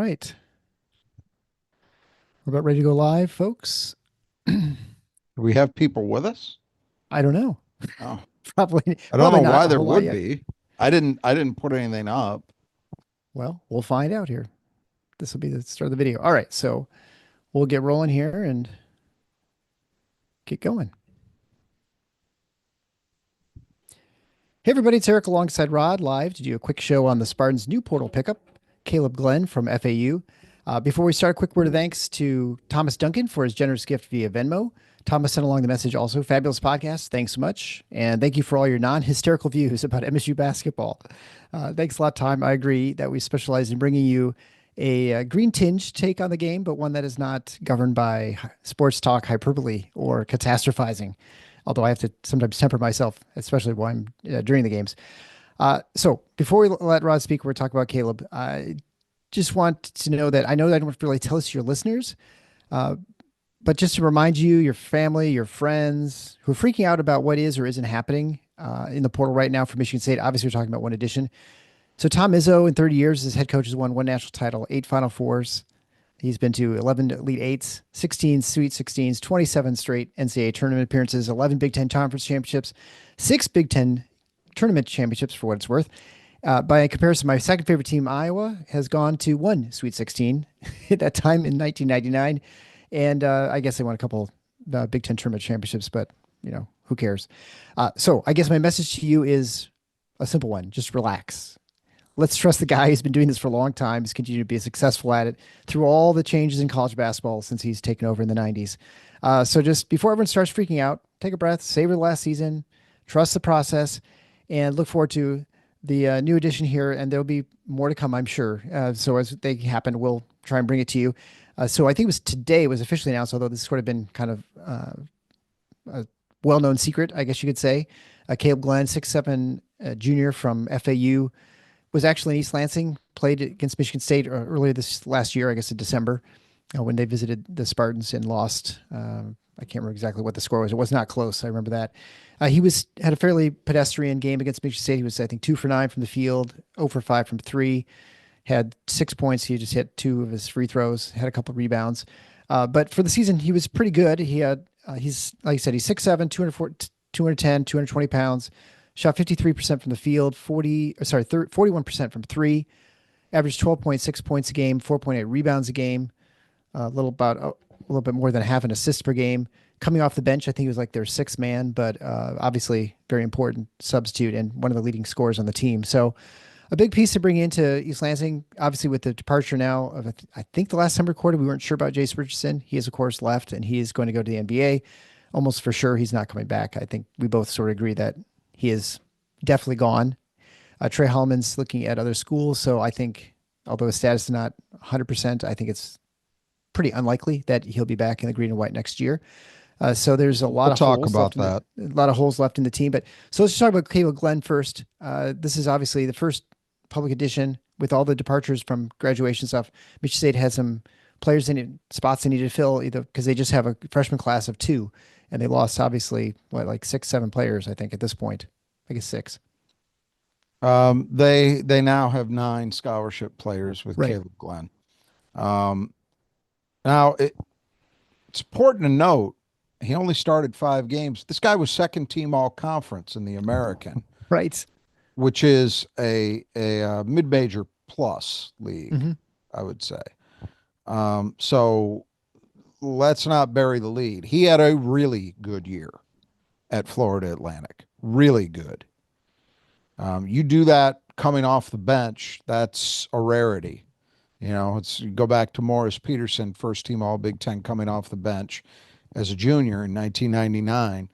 Right. We're about ready to go live, folks. Do we have people with us? I don't know. Oh, Probably, I don't probably know not why a there whole lot would yet. be. I didn't put anything up. Well, we'll find out here. This will be the start of the video. All right, so we'll get rolling here and get going. Hey, everybody, it's Eric alongside Rod live to do a quick show on the Spartans' new portal pickup, Kaleb Glenn from FAU. Before we start, a quick word of thanks to Thomas Duncan for his generous gift via Venmo. Thomas sent along the message also. Fabulous podcast. Thanks so much. And thank you for all your non hysterical views about MSU basketball. Thanks a lot, Tom. I agree that we specialize in bringing you a green tinge take on the game, but one that is not governed by sports talk hyperbole or catastrophizing. Although I have to sometimes temper myself, especially while I'm during the games. So before we let Rod speak, we're talking about Kaleb. I just want to know that I know that I don't really tell this to your listeners, uh, but just to remind you, your family, your friends who are freaking out about what is or isn't happening in the portal right now for Michigan State. Obviously, we're talking about one edition. So Tom Izzo, in 30 years, his head coach has won one national title, 8 Final Fours. He's been to 11 Elite Eights, 16 Sweet 16s, 27 straight NCAA tournament appearances, 11 Big Ten Conference championships, 6 Big Ten tournament championships for what it's worth. By comparison, my second favorite team, Iowa, has gone to one Sweet 16 at that time in 1999. And I guess they won a couple Big Ten tournament championships, but, who cares? So I guess my message to you is a simple one. Just relax. Let's trust the guy who's been doing this for a long time. He's continued to be successful at it through all the changes in college basketball since he's taken over in the 90s. So just before everyone starts freaking out, take a breath, savor the last season, trust the process, and look forward to the new edition here. And there'll be more to come, I'm sure. So as they happen, we'll try and bring it to you. So I think it was today it was officially announced, although this sort of been kind of a well-known secret, I guess you could say. Kaleb Glenn, 6'7" junior from FAU, was actually in East Lansing, played against Michigan State earlier this last year, I guess in December, when they visited the Spartans and lost. I can't remember exactly what the score was. It was not close. I remember that. He had a fairly pedestrian game against Michigan State. He was, I think, 2 for 9 from the field, 0 for 5 from 3, had 6 points. He just hit 2 of his free throws, had a couple of rebounds. But for the season, he was pretty good. He's, like I said, he's 6'7", 210, 220 pounds. Shot 53% from the field, 41% from three, averaged 12.6 points a game, 4.8 rebounds a game, a little bit more than half an assist per game. Coming off the bench, I think he was like their sixth man, but obviously very important substitute and one of the leading scorers on the team. So a big piece to bring into East Lansing, obviously with the departure now of, I think the last time recorded, we weren't sure about Jase Richardson. He is, of course, left and he is going to go to the NBA. Almost for sure he's not coming back. I think we both sort of agree that he is definitely gone. Trey Hollman's looking at other schools. So I think, although his status is not 100%, I think it's pretty unlikely that he'll be back in the green and white next year. So there's a lot We'll of talk holes about left that. a lot of holes left in the team. But so let's just talk about Kaleb Glenn first. This is obviously the first public edition with all the departures from graduation stuff. Michigan State had some players in it, spots they needed to fill either because they just have a freshman class of 2 and they lost obviously like 6, 7 players, I think at this point. I guess 6. They now have 9 scholarship players with Right. Kaleb Glenn. Um, now it's important to note he only started 5 games. This guy was second team all conference in the American, Right. which is a mid-major plus league, Mm-hmm. I would say. So let's not bury the lead. He had a really good year at Florida Atlantic. Really good. You do that coming off the bench, that's a rarity. It's you go back to Morris Peterson, first team All Big Ten coming off the bench as a junior in 1999.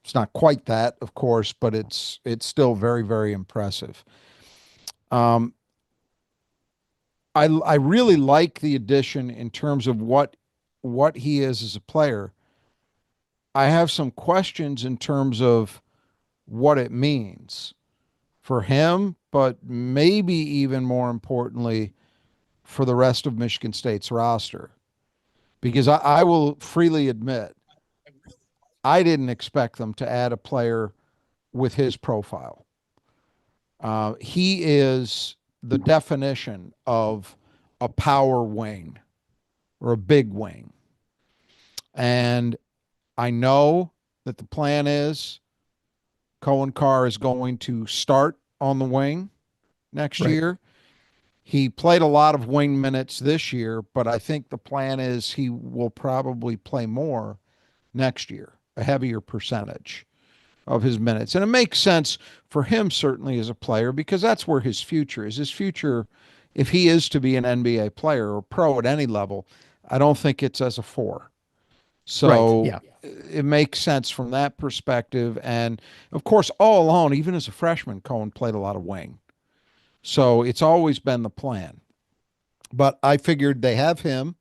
It's not quite that, of course, but it's still very, very impressive. Um, I really like the addition in terms of what he is as a player. I have some questions in terms of what it means for him, but maybe even more importantly, for the rest of Michigan State's roster. Because I will freely admit, I didn't expect them to add a player with his profile. He is the definition of a power wing or a big wing. And I know that the plan is Cohen Carr is going to start on the wing next Right. year. He played a lot of wing minutes this year, but I think the plan is he will probably play more next year, a heavier percentage of his minutes. And it makes sense for him, certainly, as a player, because that's where his future is. His future, if he is to be an NBA player or pro at any level, I don't think it's as a four. Right. So Yeah. it makes sense from that perspective. And of course, all along, even as a freshman, Cohen played a lot of wing. So it's always been the plan. But I figured they have him.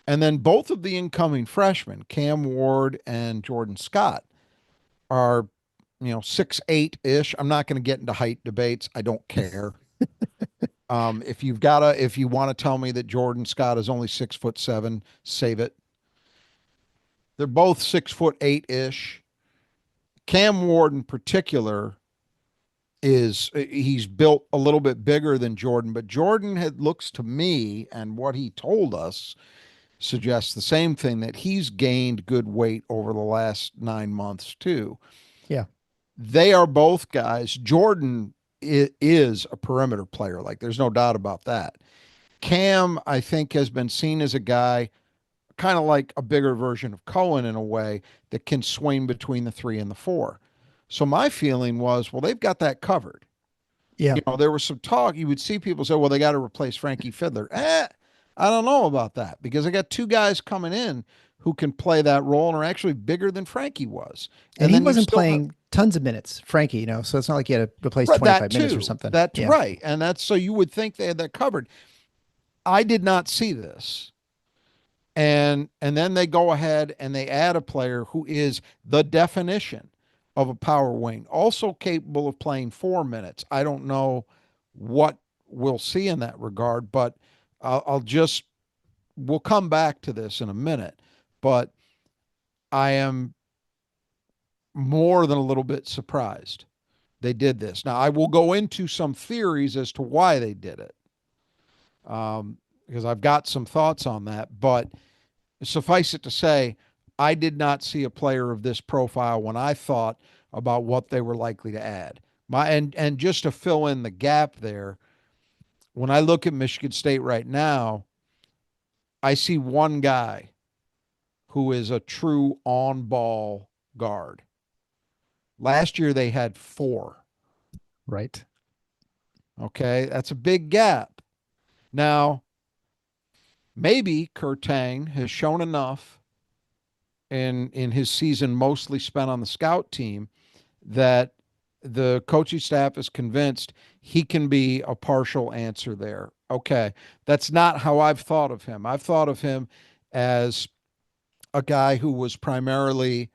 And then both of the incoming freshmen, Cam Ward and Jordan Scott, are, 6'8" ish. I'm not going to get into height debates. I don't care. If you want to tell me that Jordan Scott is only 6'7", save it. They're both 6'8" ish. Cam Ward in particular he's built a little bit bigger than Jordan, but Jordan looks to me, and what he told us suggests the same thing, that he's gained good weight over the last 9 months too. Yeah. They are both guys. Jordan is a perimeter player, like there's no doubt about that. Cam, I think, has been seen as a guy kind of like a bigger version of Cohen in a way that can swing between the 3 and the 4. So my feeling was, well, they've got that covered. Yeah. There was some talk. You would see people say, well, they got to replace Frankie Fiddler. I don't know about that, because I got two guys coming in who can play that role and are actually bigger than Frankie was. And And he then you wasn't still have playing tons of minutes, Frankie, so it's not like he had to replace that 25 minutes or too. something. That's Yeah. right. And that's, so you would think they had that covered. I did not see this. And then they go ahead and they add a player who is the definition of a power wing, also capable of playing 4 minutes. I don't know what we'll see in that regard, but we'll come back to this in a minute. But I am more than a little bit surprised they did this. Now, I will go into some theories as to why they did it, because I've got some thoughts on that. But suffice it to say, I did not see a player of this profile when I thought about what they were likely to add. And just to fill in the gap there, when I look at Michigan State right now, I see one guy who is a true on-ball guard. Last year they had 4. Right. Okay, that's a big gap. Now, maybe Kurtang has shown enough in his season mostly spent on the scout team that the coaching staff is convinced he can be a partial answer there. Okay, that's not how I've thought of him. I've thought of him as a guy who was primarily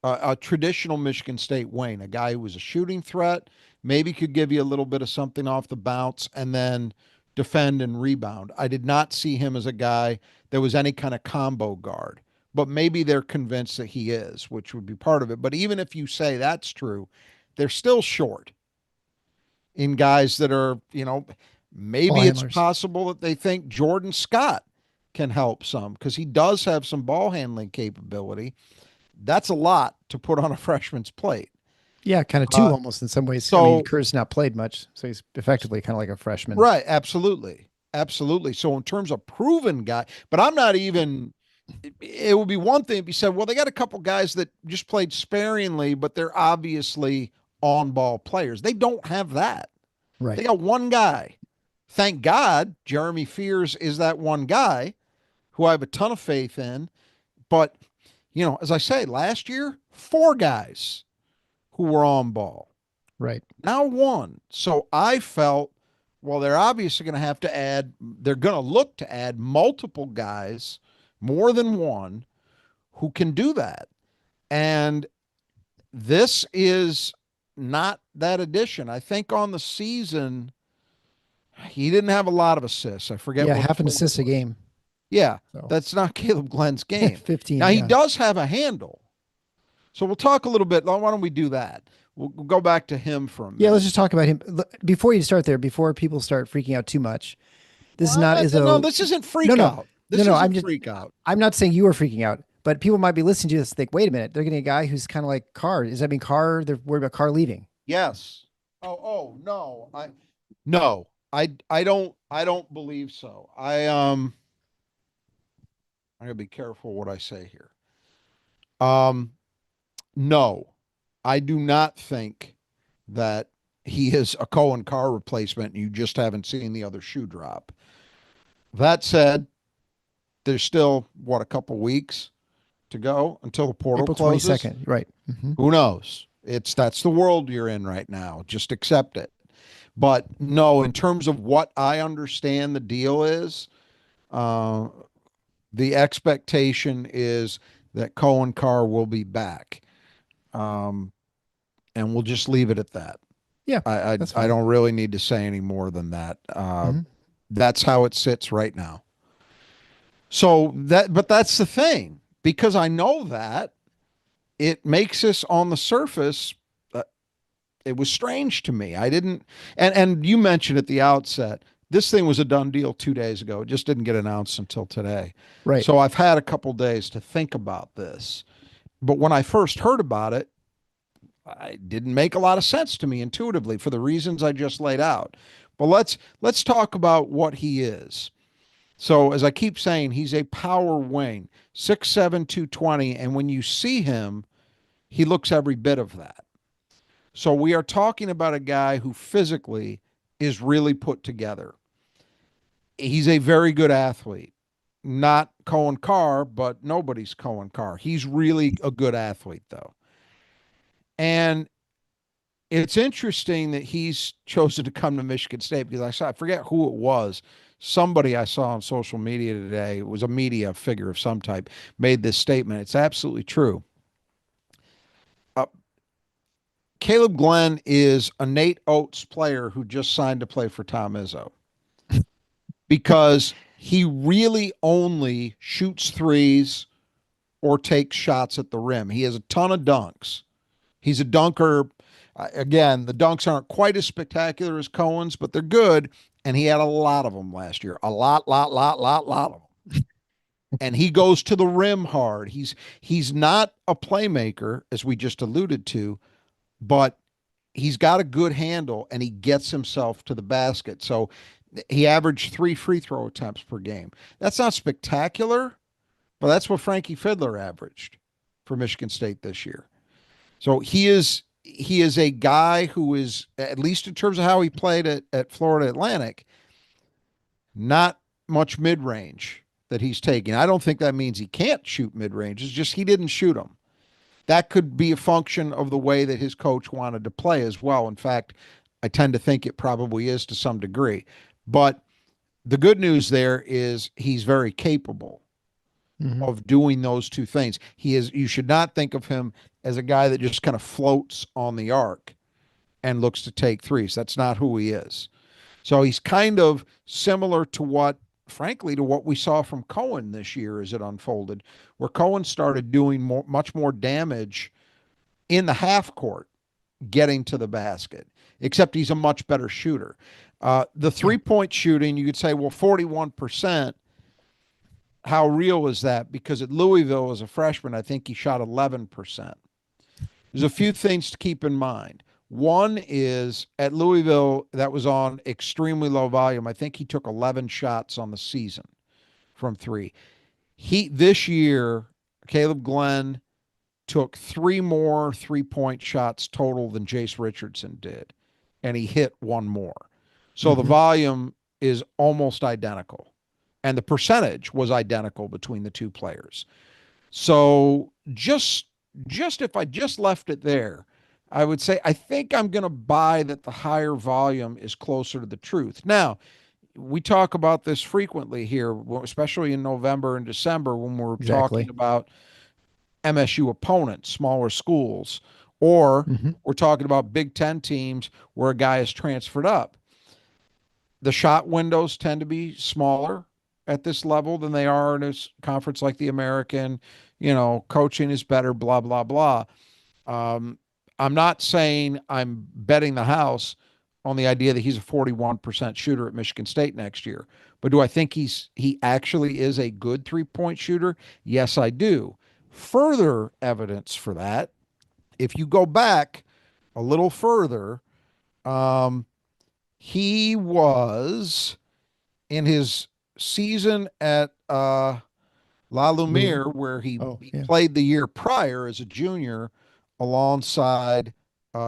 a traditional Michigan State wing, a guy who was a shooting threat, maybe could give you a little bit of something off the bounce and then defend and rebound. I did not see him as a guy that was any kind of combo guard, but maybe they're convinced that he is, which would be part of it. But even if you say that's true, they're still short in guys that are, Ball maybe it's handlers. possible that they think Jordan Scott can help some because he does have some ball handling capability. That's a lot to put on a freshman's plate. Yeah, kind of two Uh, almost in some ways. I mean, so, Kerr's not played much, so he's effectively kind of like a freshman. right, absolutely. Absolutely. So, in terms of proven guy, but I'm not even, it would be one thing if you said, well, they got a couple guys that just played sparingly, but they're obviously on ball players. They don't have that. They Right. got one guy. Thank God Jeremy Fears is that one guy who I have a ton of faith in. But, as I say, last year, 4 guys who were on ball. Right. Now 1. So I felt, well, they're obviously going to have to they're going to look to add multiple guys, more than one, who can do that. And this is not that addition. I think on the season, he didn't have a lot of assists. I forget Yeah, what the half an total assist a was. game. Yeah, So that's not Kaleb Glenn's game. 15. Now, he Yeah. does have a handle. So we'll talk a little bit. Why don't we do that? We'll go back to him for a Yeah, minute. let's just talk about him. Before you start there, before people start freaking out too much, This is not No, Izzo. this isn't No, freak no, out. no, This no. isn't freak out. I'm not saying you are freaking out, but people might be listening to this and think, wait a minute, they're getting a guy who's kind of like Carr. Does that mean Carr? They're worried about Carr leaving. Yes. Oh, no. No. I don't believe so. I'm gonna be careful what I say here. Um, no, I do not think that he is a Cohen Carr replacement and you just haven't seen the other shoe drop. That said, there's still a couple weeks to go until the portal April closes. 22nd. Right. Mm-hmm. Who knows? That's the world you're in right now. Just accept it. But no, in terms of what I understand the deal is, uh, the expectation is that Cohen Carr will be back. Um, and we'll just leave it at that. Yeah, I, I that's I fine. don't really need to say any more than that. Mm-hmm. That's how it sits right now. But that's the thing, because I know that it makes us on the surface. It was strange to me. I didn't, and you mentioned at the outset, this thing was a done deal 2 days ago. It just didn't get announced until today. Right. So I've had a couple days to think about this. But when I first heard about it, it didn't make a lot of sense to me intuitively for the reasons I just laid out. But let's talk about what he is. So as I keep saying, he's a power wing, 6'7", 220, and when you see him, he looks every bit of that. So we are talking about a guy who physically is really put together. He's a very good athlete. Not Cohen Carr, but nobody's Cohen Carr. He's really a good athlete, though. And it's interesting that he's chosen to come to Michigan State because I forget who it was. Somebody I saw on social media today, it was a media figure of some type, made this statement. It's absolutely true. Uh, Kaleb Glenn is a Nate Oates player who just signed to play for Tom Izzo because he really only shoots threes or takes shots at the rim. He has a ton of dunks. He's a dunker. Again, the dunks aren't quite as spectacular as Cohen's, but they're good. And he had a lot of them last year. A lot of them. And he goes to the rim hard. He's not a playmaker, as we just alluded to, but he's got a good handle and he gets himself to the basket. So he averaged 3 free throw attempts per game. That's not spectacular, but that's what Frankie Fiddler averaged for Michigan State this year. So he is a guy who is, at least in terms of how he played at Florida Atlantic, not much mid range that he's taking. I don't think that means he can't shoot mid range. It's just he didn't shoot them. That could be a function of the way that his coach wanted to play as well. In fact, I tend to think it probably is to some degree. But the good news there is he's very capable Mm-hmm. of doing those two things. You should not think of him as a guy that just kind of floats on the arc and looks to take threes. That's not who he is. So he's kind of similar to frankly, to what we saw from Cohen this year as it unfolded, where Cohen started doing much more damage in the half court, getting to the basket, except he's a much better shooter. The 3-point shooting, you could say, well, 41%. How real is that? Because at Louisville as a freshman, I think he shot 11%. There's a few things to keep in mind. One is at Louisville, that was on extremely low volume. I think he took 11 shots on the season from three. This year, Kaleb Glenn took 3 more 3-point shots total than Jase Richardson did, and he hit 1 more. So the Mm-hmm. volume is almost identical, and the percentage was identical between the two players. So just if I just left it there, I would say I think I'm going to buy that the higher volume is closer to the truth. Now, we talk about this frequently here, especially in November and December when we're talking Exactly. about MSU opponents, smaller schools, or Mm-hmm. we're talking about Big Ten teams where a guy is transferred up. The shot windows tend to be smaller at this level than they are in a conference like the American. Coaching is better, blah, blah, blah. Um, I'm not saying I'm betting the house, on the idea that he's a 41% shooter at Michigan State next year. But do I think he actually is a good 3-point shooter? Yes, I do. Further evidence for that, if you go back a little further, um, he was in his season at Louisville. LaLumiere, where Oh, he yeah. played the year prior as a junior alongside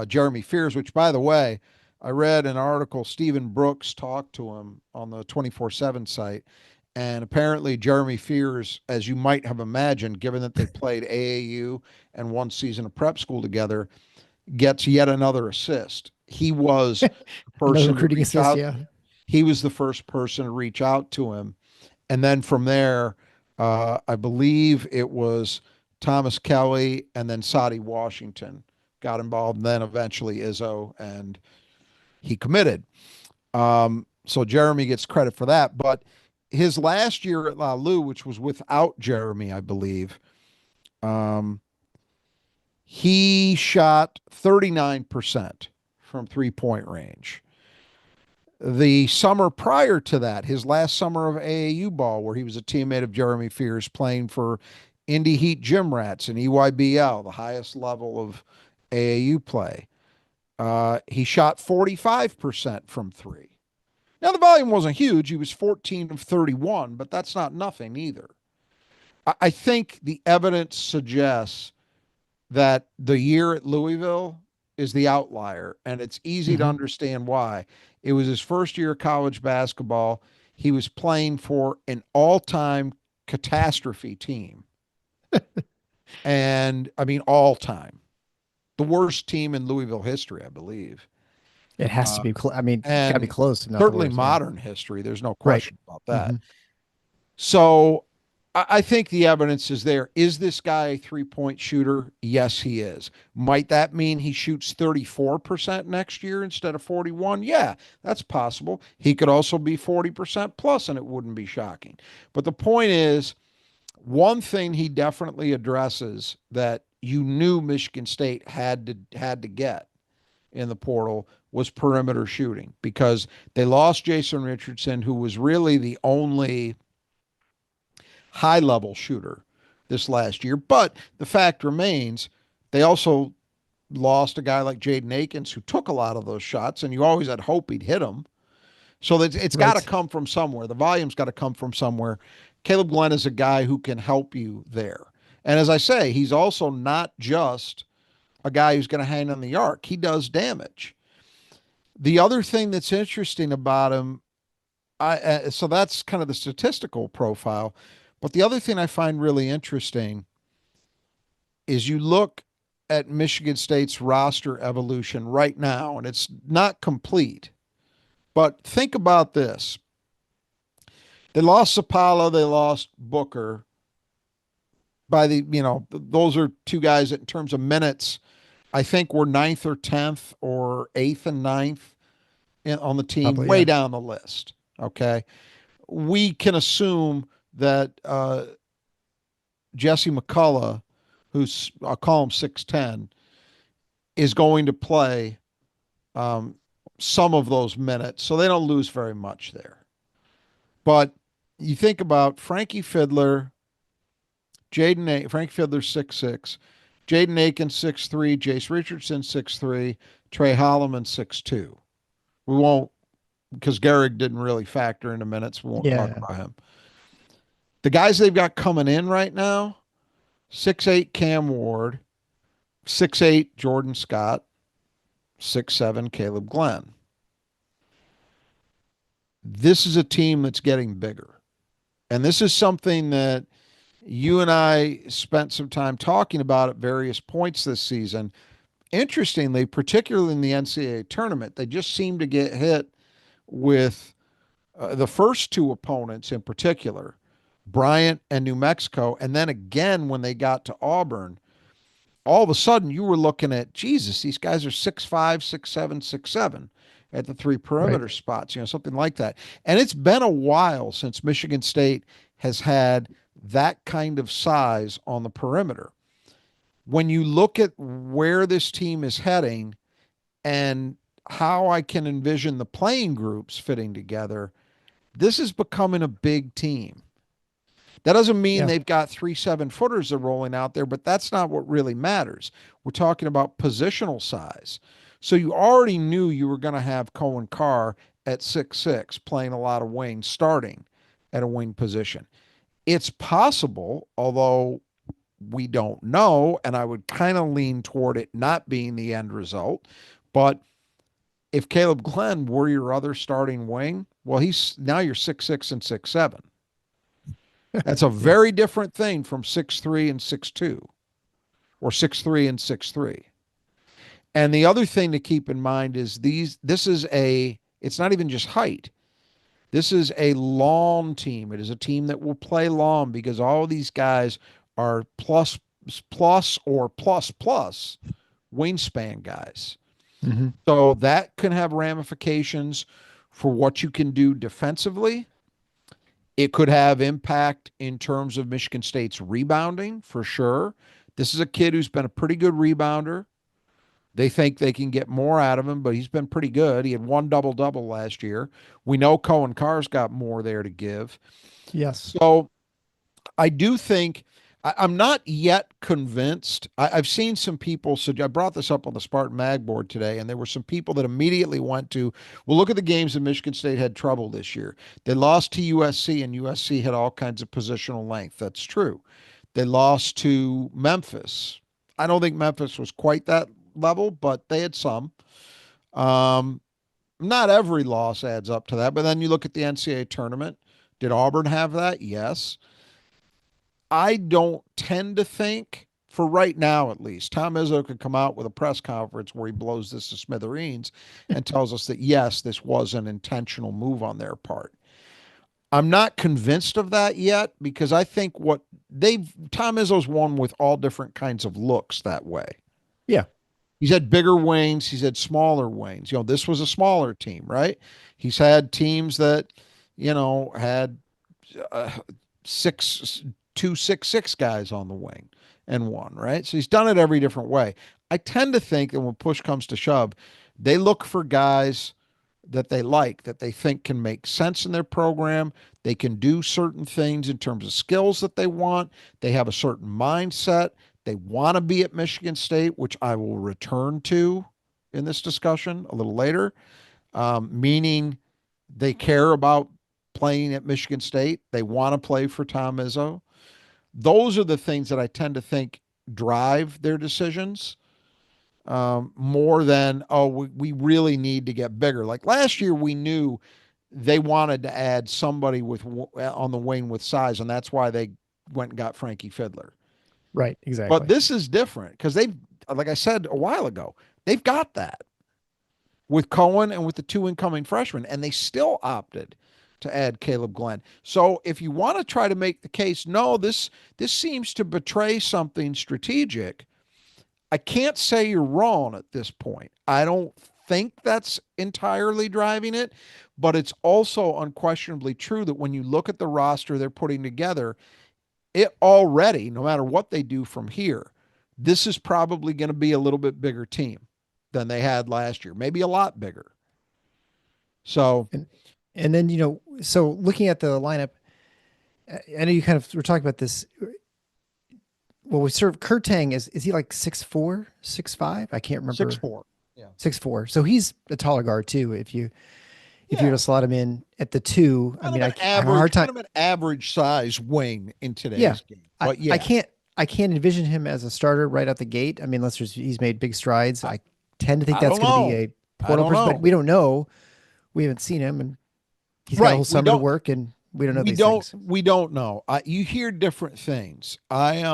Jeremy Fears, which, by the way, I read an article. Stephen Brooks talked to him on the 24/7 site. And apparently, Jeremy Fears, as you might have imagined, given that they played AAU and one season of prep school together, gets yet another assist. He was the Another person to recruiting reach assist. out. Yeah. He was the first person to reach out to him. And then from there, I believe it was Thomas Kelly and then Sadi Washington got involved. And then eventually Izzo, and he committed. So Jeremy gets credit for that. But his last year at LaLu, which was without Jeremy, I believe, um, he shot 39% from 3-point range. The summer prior to that, his last summer of AAU ball, where he was a teammate of Jeremy Fears playing for Indy Heat Gym Rats and EYBL, the highest level of AAU play, he shot 45% from three. Now, the volume wasn't huge. He was 14 of 31, but that's not nothing either. I think the evidence suggests that the year at Louisville is the outlier, and it's easy to Hmm. understand why. It was his first year of college basketball. He was playing for an all-time catastrophe team. And I mean, all time. The worst team in Louisville history, I believe. It has to Uh, be. I mean, got to be and close, if not the certainly worst. Yeah. modern history. There's no Right. question about Hmm. that. So I think the evidence is there. Is this guy a 3-point shooter? Yes, he is. Might that mean he shoots 34% next year instead of 41? Yeah, that's possible. He could also be 40% plus, and it wouldn't be shocking. But the point is, one thing he definitely addresses that you knew Michigan State had to get in the portal was perimeter shooting, because they lost Jase Richardson, who was really the only high level shooter this last year. But the fact remains, they also lost a guy like Jaden Akins, who took a lot of those shots, and you always had hope he'd hit them. So it's got to Right. come from somewhere. The volume's got to come from somewhere. Kaleb Glenn is a guy who can help you there. And as I say, he's also not just a guy who's going to hang on the arc. He does damage. The other thing that's interesting about him, so that's kind of the statistical profile. But the other thing I find really interesting is you look at Michigan State's roster evolution right now, and it's not complete. But think about this. They lost Sapala, they lost Booker. Those are two guys that, in terms of minutes, I think were ninth or 10th or eighth and ninth on the team, Probably. way Yeah. down the list. Okay. We can assume that Jesse McCullough, who's, I'll call him 6'10, is going to play um, some of those minutes. So they don't lose very much there. But you think about Frankie Fiddler, Frankie Fiddler 6'6, Jaden Akins 6'3, Jase Richardson 6'3, Trey Hollman 6'2. We won't, because Gehrig didn't really factor into minutes. We won't talk Yeah. about him. The guys they've got coming in right now: 6'8 Cam Ward, 6'8 Jordan Scott, 6'7 Kaleb Glenn. This is a team that's getting bigger. And this is something that you and I spent some time talking about at various points this season. Interestingly, particularly in the NCAA tournament, they just seem to get hit with the first two opponents in particular, Bryant and New Mexico. And then again, when they got to Auburn, all of a sudden you were looking at, Jesus, these guys are 6'5, 6'7, 6'7 at the three Right. perimeter spots, something like that. And it's been a while since Michigan State has had that kind of size on the perimeter. When you look at where this team is heading, and how I can envision the playing groups fitting together, this is becoming a big team. That doesn't mean Yeah. they've got 3 7-footers they're rolling out there, but that's not what really matters. We're talking about positional size. So you already knew you were going to have Cohen Carr at 6'6", playing a lot of wing, starting at a wing position. It's possible, although we don't know, and I would kind of lean toward it not being the end result. But if Kaleb Glenn were your other starting wing, well, he's now you're 6'6" and 6'7". That's a Yeah. very different thing from 6'3" and 6'2", or 6'3" and 6'3". And the other thing to keep in mind is it's not even just height. This is a long team. It is a team that will play long because all of these guys are plus or plus wingspan guys. Hmm. So that can have ramifications for what you can do defensively. It could have impact in terms of Michigan State's rebounding for sure. This is a kid who's been a pretty good rebounder. They think they can get more out of him, but he's been pretty good. He had one double-double last year. We know Cohen Carr's got more there to give. Yes. So I do think I'm not yet convinced. I've seen some people. So I brought this up on the Spartan Mag board today, and there were some people that immediately went to, well, look at the games that Michigan State had trouble this year. They lost to USC, and USC had all kinds of positional length. That's true. They lost to Memphis. I don't think Memphis was quite that level, but they had some. Um, Not every loss adds up to that, but then you look at the NCAA tournament. Did Auburn have that? Yes. I don't tend to think, for right now at least, Tom Izzo could come out with a press conference where he blows this to smithereens and tells us that, yes, this was an intentional move on their part. I'm not convinced of that yet because I think Tom Izzo's won with all different kinds of looks that way. Yeah. He's had bigger wings. He's had smaller wings. This was a smaller team, right? He's had teams that, had uh, six, 2 6 6 guys on the wing and one, right? So he's done it every different way. I tend to think that when push comes to shove, they look for guys that they like, that they think can make sense in their program. They can do certain things in terms of skills that they want. They have a certain mindset. They want to be at Michigan State, which I will return to in this discussion a little later, meaning they care about playing at Michigan State. They want to play for Tom Izzo. Those are the things that I tend to think drive their decisions, more than, oh, we really need to get bigger. Like last year, we knew they wanted to add somebody on the wing with size, and that's why they went and got Frankie Fiddler. Right. But Exactly. this is different because like I said a while ago, they've got that with Cohen and with the 2 incoming freshmen, and they still opted to add Kaleb Glenn. So if you want to try to make the case, no, this seems to betray something strategic, I can't say you're wrong at this point. I don't think that's entirely driving it, but it's also unquestionably true that when you look at the roster they're putting together, it already, no matter what they do from here, this is probably going to be a little bit bigger team than they had last year, maybe a lot bigger. So, And and then so looking at the lineup, I know you kind of were talking about this. Well, we serve Kurtang is he like 6'4", 6'5"? I can't remember. 6'4". Yeah. 6'4". So he's a taller guard too. If you were Yeah. to slot him in at the two, I Kind mean, of an I have a hard average, time. kind of an average size wing in Yeah, today's game. I, But I yeah, can't I can't envision him as a starter right out the gate. I mean, unless he's made big strides. I, I tend to think I that's don't going to be know. a I portal don't person, but know. we don't know. We haven't seen him, and he's got a whole Right. summer to work, and we don't know these things. We don't know. You hear different things. I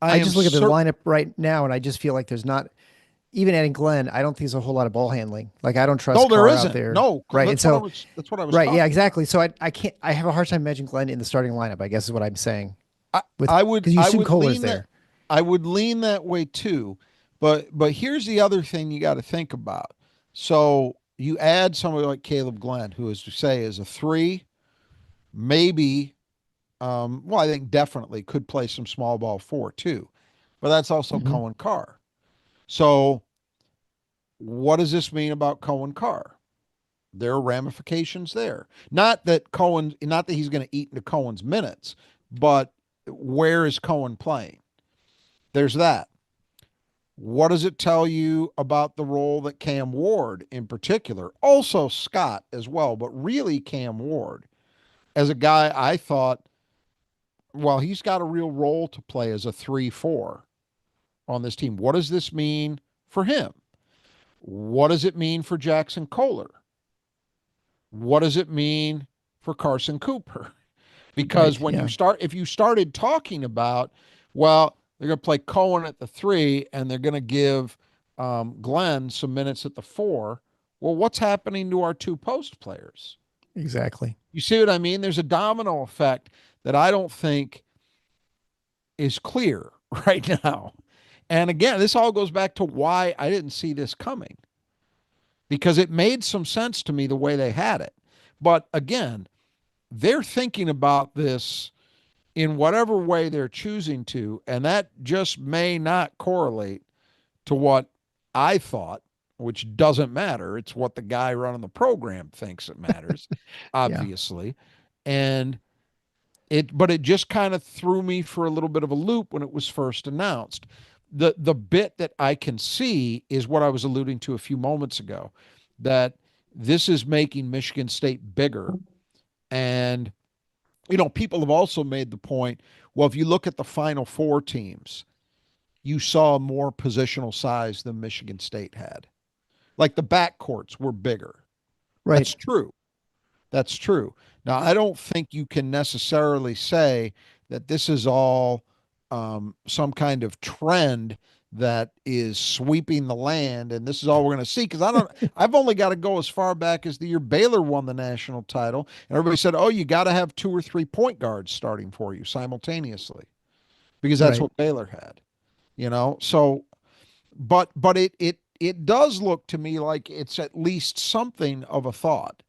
I am just look at the certain. lineup right now, and I just feel like there's not even adding Glenn. I don't think there's a whole lot of ball handling. Like I don't No, trust there Carr out isn't. there, No, right? And so, that's what I was right, yeah, talking about. exactly. So I can't. I have a hard time imagining Glenn in the starting lineup. I guess is what I'm saying. I, With I would because you I assume would Kohler's lean that there. I would lean that way too. But here's the other thing you got to think about. So you add somebody like Kaleb Glenn, who is to say is a 3, maybe, well, I think definitely could play some small ball 4 too. But that's also Hmm. Cohen Carr. So What does this mean about Cohen Carr? There are ramifications there. Not that he's going to eat into Cohen's minutes, but where is Cohen playing? There's that. What does it tell you about the role that Cam Ward in particular, also Scott as well, but really Cam Ward, as a guy I thought, well, he's got a real role to play as a 3-4 on this team. What does this mean for him? What does it mean for Jackson Kohler? What does it mean for Carson Cooper? Because Right. when Yeah. if you started talking about, well, they're going to play Cohen at the 3 and they're going to give Glenn some minutes at the 4. Well, what's happening to our 2 post players? Exactly. You see what I mean? There's a domino effect that I don't think is clear right now. And again, this all goes back to why I didn't see this coming, because it made some sense to me the way they had it. But again, they're thinking about this in whatever way they're choosing to, and that just may not correlate to what I thought, which doesn't matter. It's what the guy running the program thinks it matters, Yeah. obviously. And but it just kind of threw me for a little bit of a loop when it was first announced. The bit that I can see is what I was alluding to a few moments ago, that this is making Michigan State bigger. And people have also made the point, well, if you look at the Final Four teams, you saw more positional size than Michigan State had. Like the backcourts were bigger. Right. That's true. That's true. Now, I don't think you can necessarily say that this is all some kind of trend that is sweeping the land and this is all we're going to see, because I've only got to go as far back as the year Baylor won the national title and everybody said, oh, you got to have 2 or 3 point guards starting for you simultaneously, because that's Right. what Baylor had. So but it does look to me like it's at least something of a thought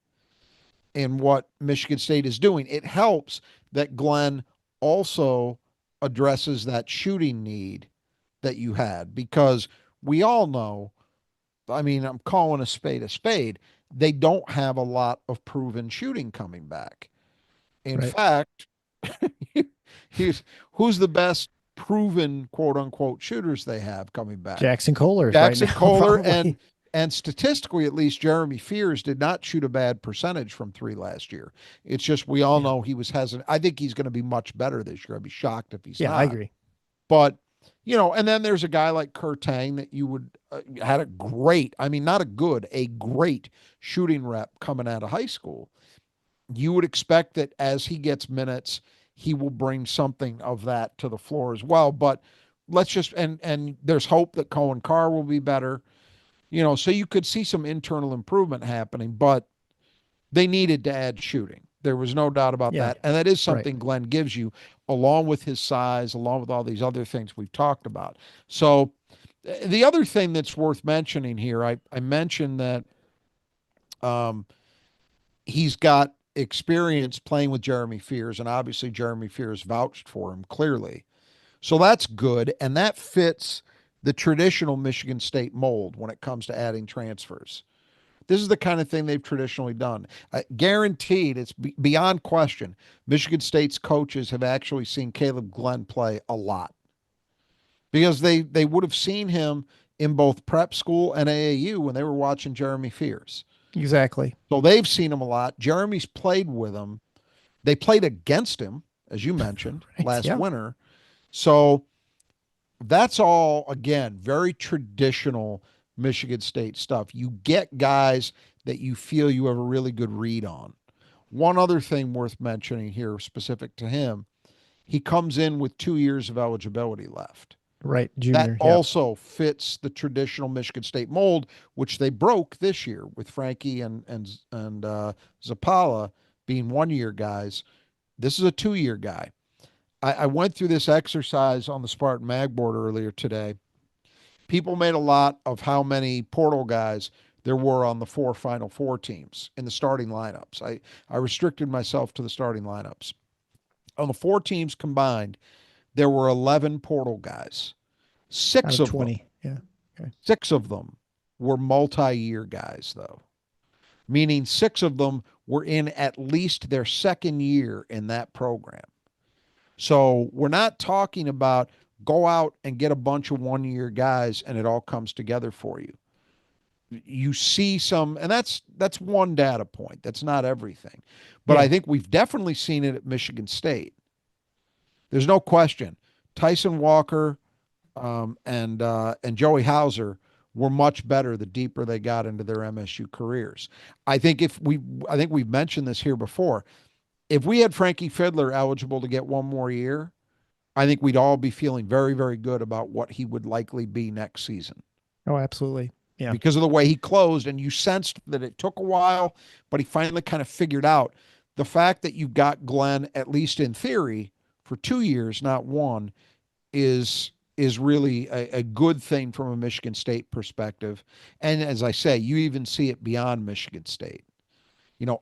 in what Michigan State is doing. It helps that Glenn also addresses that shooting need that you had, because we all know, I mean, I'm calling a spade a spade. They don't have a lot of proven shooting coming back. In Right. fact, he's who's the best proven quote unquote shooters they have coming back? Jackson Kohler's right Jackson now, Kohler probably. and statistically at least Jeremy Fears did not shoot a bad percentage from 3 last year. It's just we all Yeah. know he was hesitant. I think he's going to be much better this year. I'd be shocked if he's Yeah, I not. agree. But and then there's a guy like Kurtang that you would had a great, I mean, not a good, a great shooting rep coming out of high school. You would expect that as he gets minutes, he will bring something of that to the floor as well. But let's just and there's hope that Cohen Carr will be better. So you could see some internal improvement happening, but they needed to add shooting. There was no doubt about Yeah. that. And that is Right. something Glenn gives you, along with his size, along with all these other things we've talked about. So the other thing that's worth mentioning here, I mentioned that um, he's got experience playing with Jeremy Fears, and obviously Jeremy Fears vouched for him clearly. So that's good, and that fits the traditional Michigan State mold when it comes to adding transfers. This is the kind of thing they've traditionally done. Guaranteed, it's beyond question. Michigan State's coaches have actually seen Kaleb Glenn play a lot, because they would have seen him in both prep school and AAU when they were watching Jeremy Fears. Exactly. So they've seen him a lot. Jeremy's played with him. They played against him, as you mentioned, Right. last Yeah. winter. So that's all, again, very traditional Michigan State stuff. You get guys that you feel you have a really good read on. One other thing worth mentioning here, specific to him, he comes in with 2 years of eligibility left. Right. That Junior. Yeah. also fits the traditional Michigan State mold, which they broke this year with Frankie and Zapala being 1 year guys. This is a 2 year guy. I went through this exercise on the Spartan Mag board earlier today. People made a lot of how many portal guys there were on the 4 Final Four teams in the starting lineups. I restricted myself to the starting lineups. On the 4 teams combined, there were 11 portal guys. Out Six of of them, 20. Yeah. Okay. 6 of them were multi-year guys, though, meaning 6 of them were in at least their second year in that program. So we're not talking about go out and get a bunch of 1-year guys and it all comes together for you. You see some, and that's one data point. That's not everything. But I Yeah. think we've definitely seen it at Michigan State. There's no question. Tyson Walker and Joey Hauser were much better the deeper they got into their MSU careers. I think we've mentioned this here before. If we had Frankie Fiddler eligible to get one more year, I think we'd all be feeling very, very good about what he would likely be next season Oh, absolutely. Yeah. because of the way he closed. And you sensed that it took a while, but he finally kind of figured out the fact that you got Glenn, at least in theory, for 2 years, not one, is really a good thing from a Michigan State perspective. And as I say, you even see it beyond Michigan State.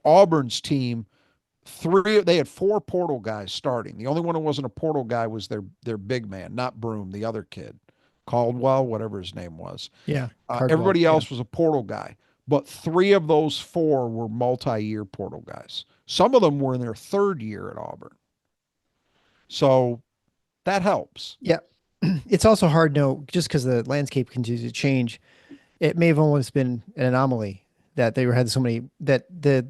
Auburn's team, they had 4 portal guys starting. The only one who wasn't a portal guy was their big man, not Broom, the other kid, Caldwell, whatever his name was. Yeah. Cardwell. Everybody Yeah. else was a portal guy, but 3 of those 4 were multi-year portal guys. Some of them were in their third year at Auburn. So that helps. Yeah. It's also hard to know just because the landscape continues to change. It may have almost been an anomaly that they had so many that the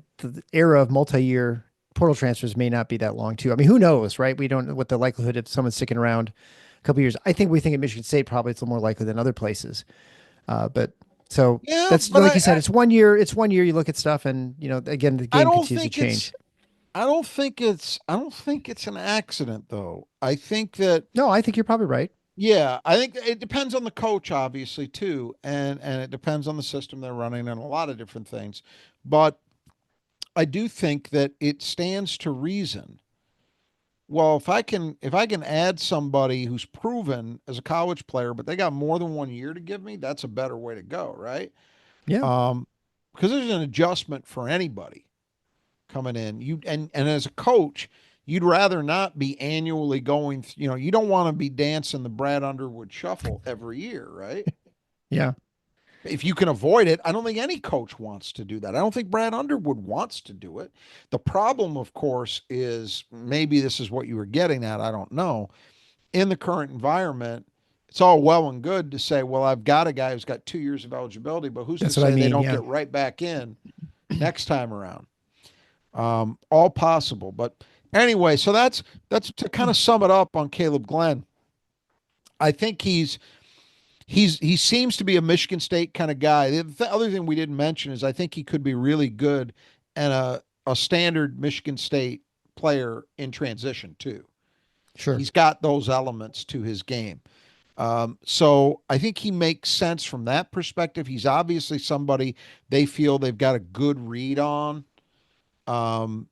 era of multi-year portal transfers may not be that long too. I mean, who knows, right? We don't know what the likelihood of someone sticking around a couple of years. I think we think at Michigan State probably it's a little more likely than other places. But so Yeah, that's but like you said, it's 1 year. It's 1 year. You look at stuff, and again, the I game don't continues to think it's change. I don't think it's an accident though. I think that No, I think you're probably right. yeah, I think it depends on the coach obviously too, and it depends on the system they're running and a lot of different things. But I do think that it stands to reason. Well, if I can add somebody who's proven as a college player, but they got more than 1 year to give me, that's a better way to go, right? Yeah, Um, because there's an adjustment for anybody coming in. And as a coach, you'd rather not be annually going. You don't want to be dancing the Brad Underwood shuffle every year, right? yeah. If you can avoid it, I don't think any coach wants to do that. I don't think Brad Underwood wants to do it. The problem, of course, is maybe this is what you were getting at. I don't know. In the current environment, it's all well and good to say, well, I've got a guy who's got 2 years of eligibility, but who's to That's what I say they mean. don't Yeah, get right back in next time around? All possible. But anyway, so that's to kind of sum it up on Kaleb Glenn. I think he seems to be a Michigan State kind of guy. The other thing we didn't mention is I think he could be really good and a standard Michigan State player in transition too. sure. He's got those elements to his game. So I think he makes sense from that perspective. He's obviously somebody they feel they've got a good read on. Um,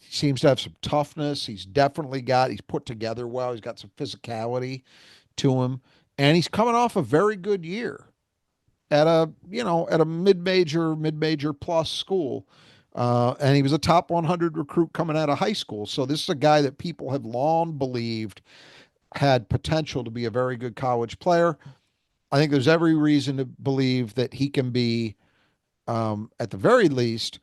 Seems to have some toughness. He's put together well. He's got some physicality to him. And he's coming off a very good year at a mid-major plus school. And he was a top 100 recruit coming out of high school. So this is a guy that people have long believed had potential to be a very good college player. I think there's every reason to believe that he can be, at the very least,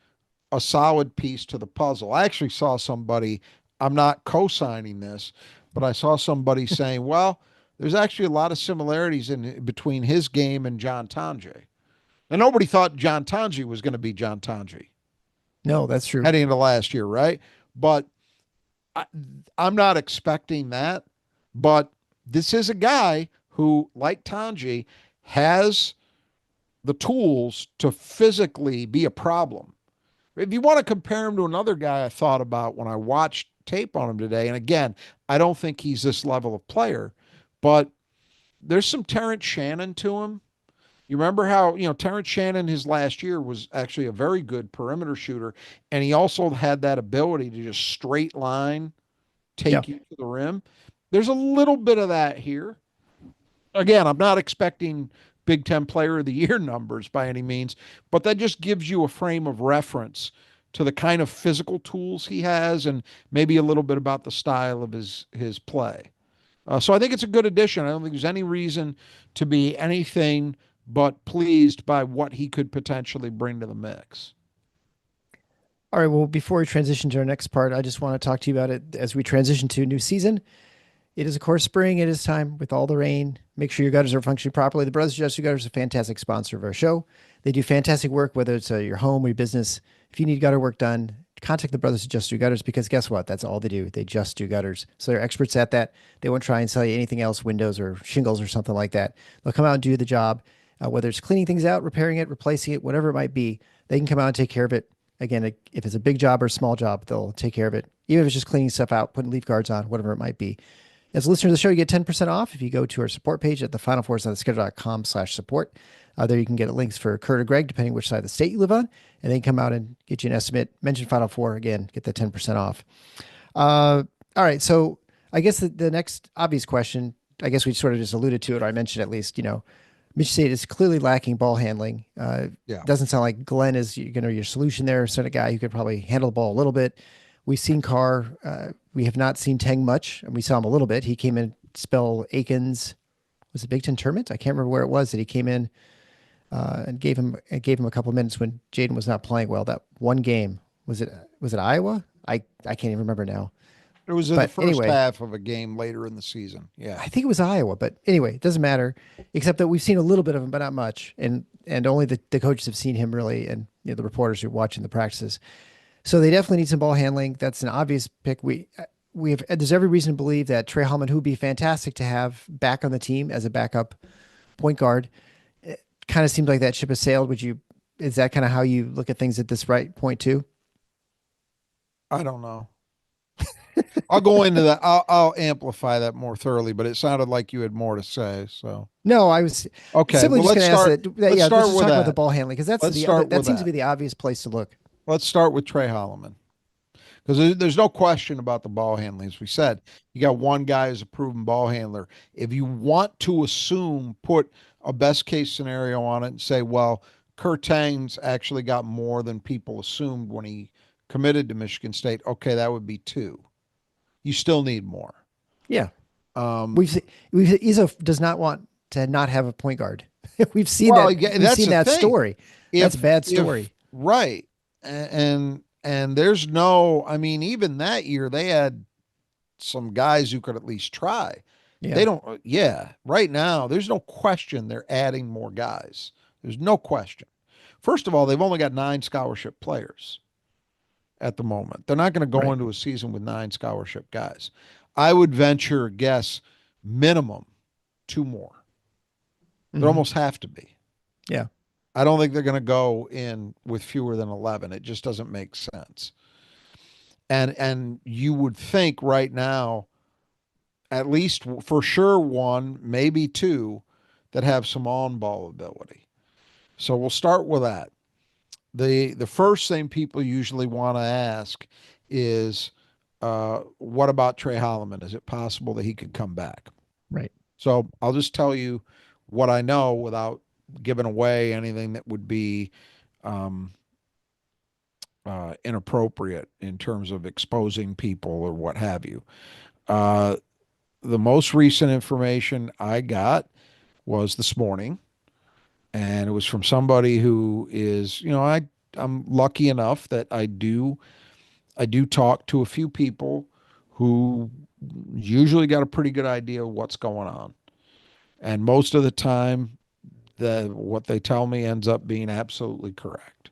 a solid piece to the puzzle. I actually saw somebody, I'm not co-signing this, but I saw somebody saying, well, there's actually a lot of similarities in between his game and John Tanji. And nobody thought John Tanji was going to be John Tanji No, that's true. heading into last year, right? But I, I'm not expecting that. But this is a guy who, like Tanji, has the tools to physically be a problem. If you want to compare him to another guy I thought about when I watched tape on him today, and again, I don't think he's this level of player, but there's some Terrence Shannon to him. You remember how, Terrence Shannon his last year was actually a very good perimeter shooter, and he also had that ability to just straight line Yeah. take you to the rim. There's a little bit of that here. Again, I'm not expecting Big Ten Player of the Year numbers by any means, but that just gives you a frame of reference to the kind of physical tools he has and maybe a little bit about the style of his play. So I think it's a good addition. I don't think there's any reason to be anything but pleased by what he could potentially bring to the mix. All right. Well, before we transition to our next part, I just want to talk to you about it as we transition to a new season. It is, of course, spring. It is time with all the rain. Make sure your gutters are functioning properly. The Brothers Adjust Your Gutters is a fantastic sponsor of our show. They do fantastic work, whether it's your home or your business. If you need gutter work done, contact the Brothers Adjust Your Gutters because guess what? That's all they do. They just do gutters. So they're experts at that. They won't try and sell you anything else, windows or shingles or something like that. They'll come out and do the job, whether it's cleaning things out, repairing it, replacing it, whatever it might be. They can come out and take care of it. Again, if it's a big job or a small job, they'll take care of it. Even if it's just cleaning stuff out, putting leaf guards on, whatever it might be. As a listener of the show, you get 10% off if you go to our support page at thefinalfours.schedule.com/support. There you can get links for Kurt or Greg, depending which side of the state you live on, and they can come out and get you an estimate. Mention Final Four again, get the 10% off. All right, so I guess the next obvious question, I guess we sort of just alluded to it, or I mentioned at least, Michigan State is clearly lacking ball handling. Yeah. Doesn't sound like Glenn is your solution there. Sort of guy who could probably handle the ball a little bit. We've seen Carr. We have not seen Teng much, and we saw him a little bit. He came in spell Aikens. Was it Big Ten tournament? I can't remember where it was that he came in and gave him a couple of minutes when Jaden was not playing well. That one game, was it Iowa? I can't even remember now. It was in the But first anyway, half of a game later in the season. Yeah. I think it was Iowa, but anyway, it doesn't matter. Except that we've seen a little bit of him, but not much, and only the coaches have seen him really, and the reporters who are watching the practices. So they definitely need some ball handling. That's an obvious pick. There's every reason to believe that Trey Hollman, who would be fantastic to have back on the team as a backup point guard, it kind of seems like that ship has sailed. Is that kind of how you look at things at this right point too? I don't know. I'll go into that. I'll amplify that more thoroughly, but it sounded like you had more to say. So No, I was okay. simply Well, just let's going to ask start. that. Let's Yeah, start let's just with talk about the that. ball handling because Let's start that with seems to that. be the obvious place to look. Let's start with Trey Hollman because there's no question about the ball handling. As we said, you got one guy who's a proven ball handler. If you want to assume, put a best case scenario on it and say, well, Kurt Tang's actually got more than people assumed when he committed to Michigan State. Okay, that would be two. You still need more. Yeah, Um, Izzo does not want to not have a point guard. We've seen well, that. yeah, We've that's seen the that thing. story. That's a bad story. Right, and there's no. I mean, even that year they had some guys who could at least try. Yeah, They don't. Yeah, right now there's no question they're adding more guys. There's no question. First of all, they've only got 9 scholarship players at the moment. They're not going to go right. into a season with 9 scholarship guys. I would venture guess minimum 2 more. There Hmm. almost have to be. Yeah, I don't think they're going to go in with fewer than 11. It just doesn't make sense. And you would think right now, at least for sure one, maybe two, that have some on-ball ability. So we'll start with that. The first thing people usually want to ask is, what about Trey Hollman? Is it possible that he could come back? right. So I'll just tell you what I know without giving away anything that would be um, inappropriate in terms of exposing people or what have you. Uh, the most recent information I got was this morning, and it was from somebody who is, I'm lucky enough that I do talk to a few people who usually got a pretty good idea of what's going on. And most of the time, what they tell me ends up being absolutely correct.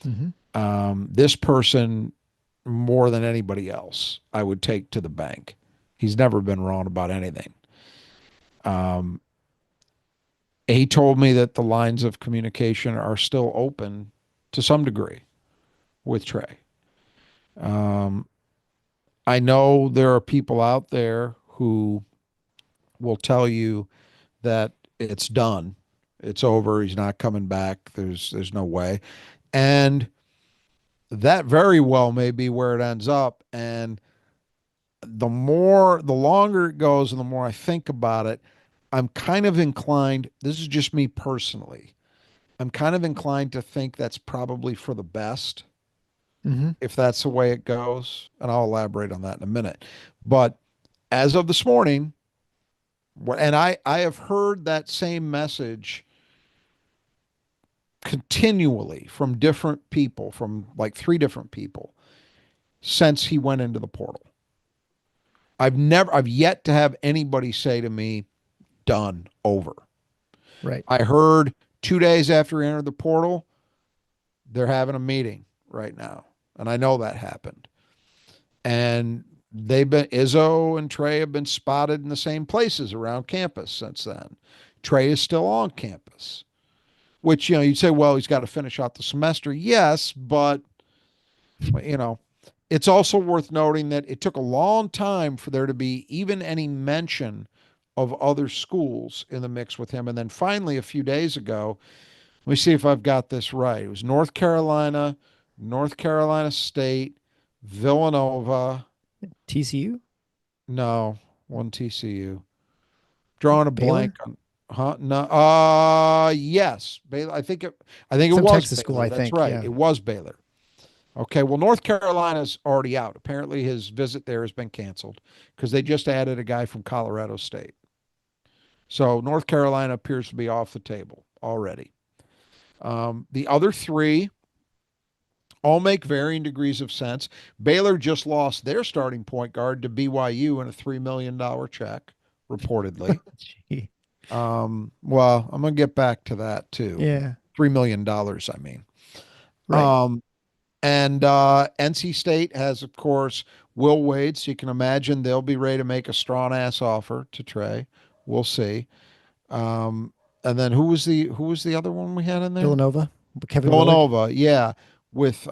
Hmm. This person, more than anybody else, I would take to the bank. He's never been wrong about anything. Um, he told me that the lines of communication are still open to some degree with Trey. Um, I know there are people out there who will tell you that it's done, it's over, he's not coming back. There's no way, and that very well may be where it ends up. And the longer it goes, and the more I think about it, I'm kind of inclined. This is just me personally. I'm kind of inclined to think that's probably for the best Hmm. if that's the way it goes. And I'll elaborate on that in a minute. But as of this morning, and I have heard that same message continually from different people, from like three different people since he went into the portal. I've yet to have anybody say to me, done, over. Right. I heard 2 days after he entered the portal, they're having a meeting right now. And I know that happened. And Izzo and Trey have been spotted in the same places around campus since then. Trey is still on campus, which, you'd say, well, he's got to finish out the semester. Yes, but, you know, it's also worth noting that it took a long time for there to be even any mention of other schools in the mix with him. And then finally, a few days ago, let me see if I've got this right. It was North Carolina, North Carolina State, Villanova. TCU, No, one TCU. Drawing a blank Baylor, on, huh? No. Yes, Baylor. I think it some was Texas school, Baylor. I That's think. right. Yeah. It was Baylor. Okay. Well, North Carolina's already out. Apparently, his visit there has been canceled because they just added a guy from Colorado State. So North Carolina appears to be off the table already. The other three all make varying degrees of sense. Baylor just lost their starting point guard to BYU in a $3 million check, reportedly. Gee. Well, I'm gonna get back to that too. Yeah. $3 million, I mean. Right. Um, and NC State has, of course, Will Wade, so you can imagine they'll be ready to make a strong ass offer to Trey. We'll see. Um, and then who was the other one we had in there? Villanova, Kevin Willard. Villanova, yeah, with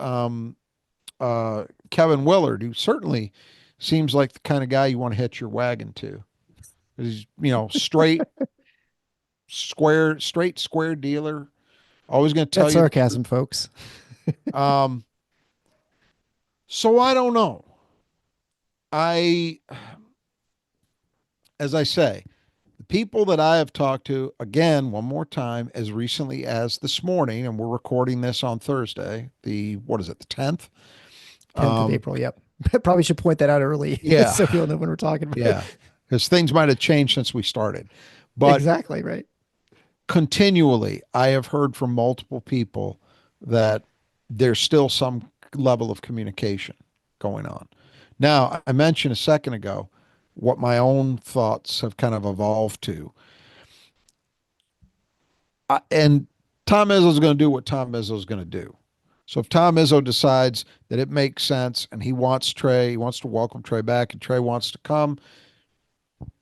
Kevin Willard, who certainly seems like the kind of guy you want to hitch your wagon to. He's, straight square dealer. Always going to tell That's you the truth. sarcasm, folks. Um, so I don't know. I, as I say, the people that I have talked to, again, one more time, as recently as this morning, and we're recording this on Thursday, what is it, the 10th? 10th of Um, April. Yep. Probably should point that out early yeah, so people know when we're talking about. yeah, because things might have changed since we started. But Exactly. Right. continually, I have heard from multiple people that there's still some level of communication going on. Now, I mentioned a second ago what my own thoughts have kind of evolved to. And Tom Izzo is going to do what Tom Izzo is going to do. So if Tom Izzo decides that it makes sense and he wants Trey, he wants to welcome Trey back, and Trey wants to come,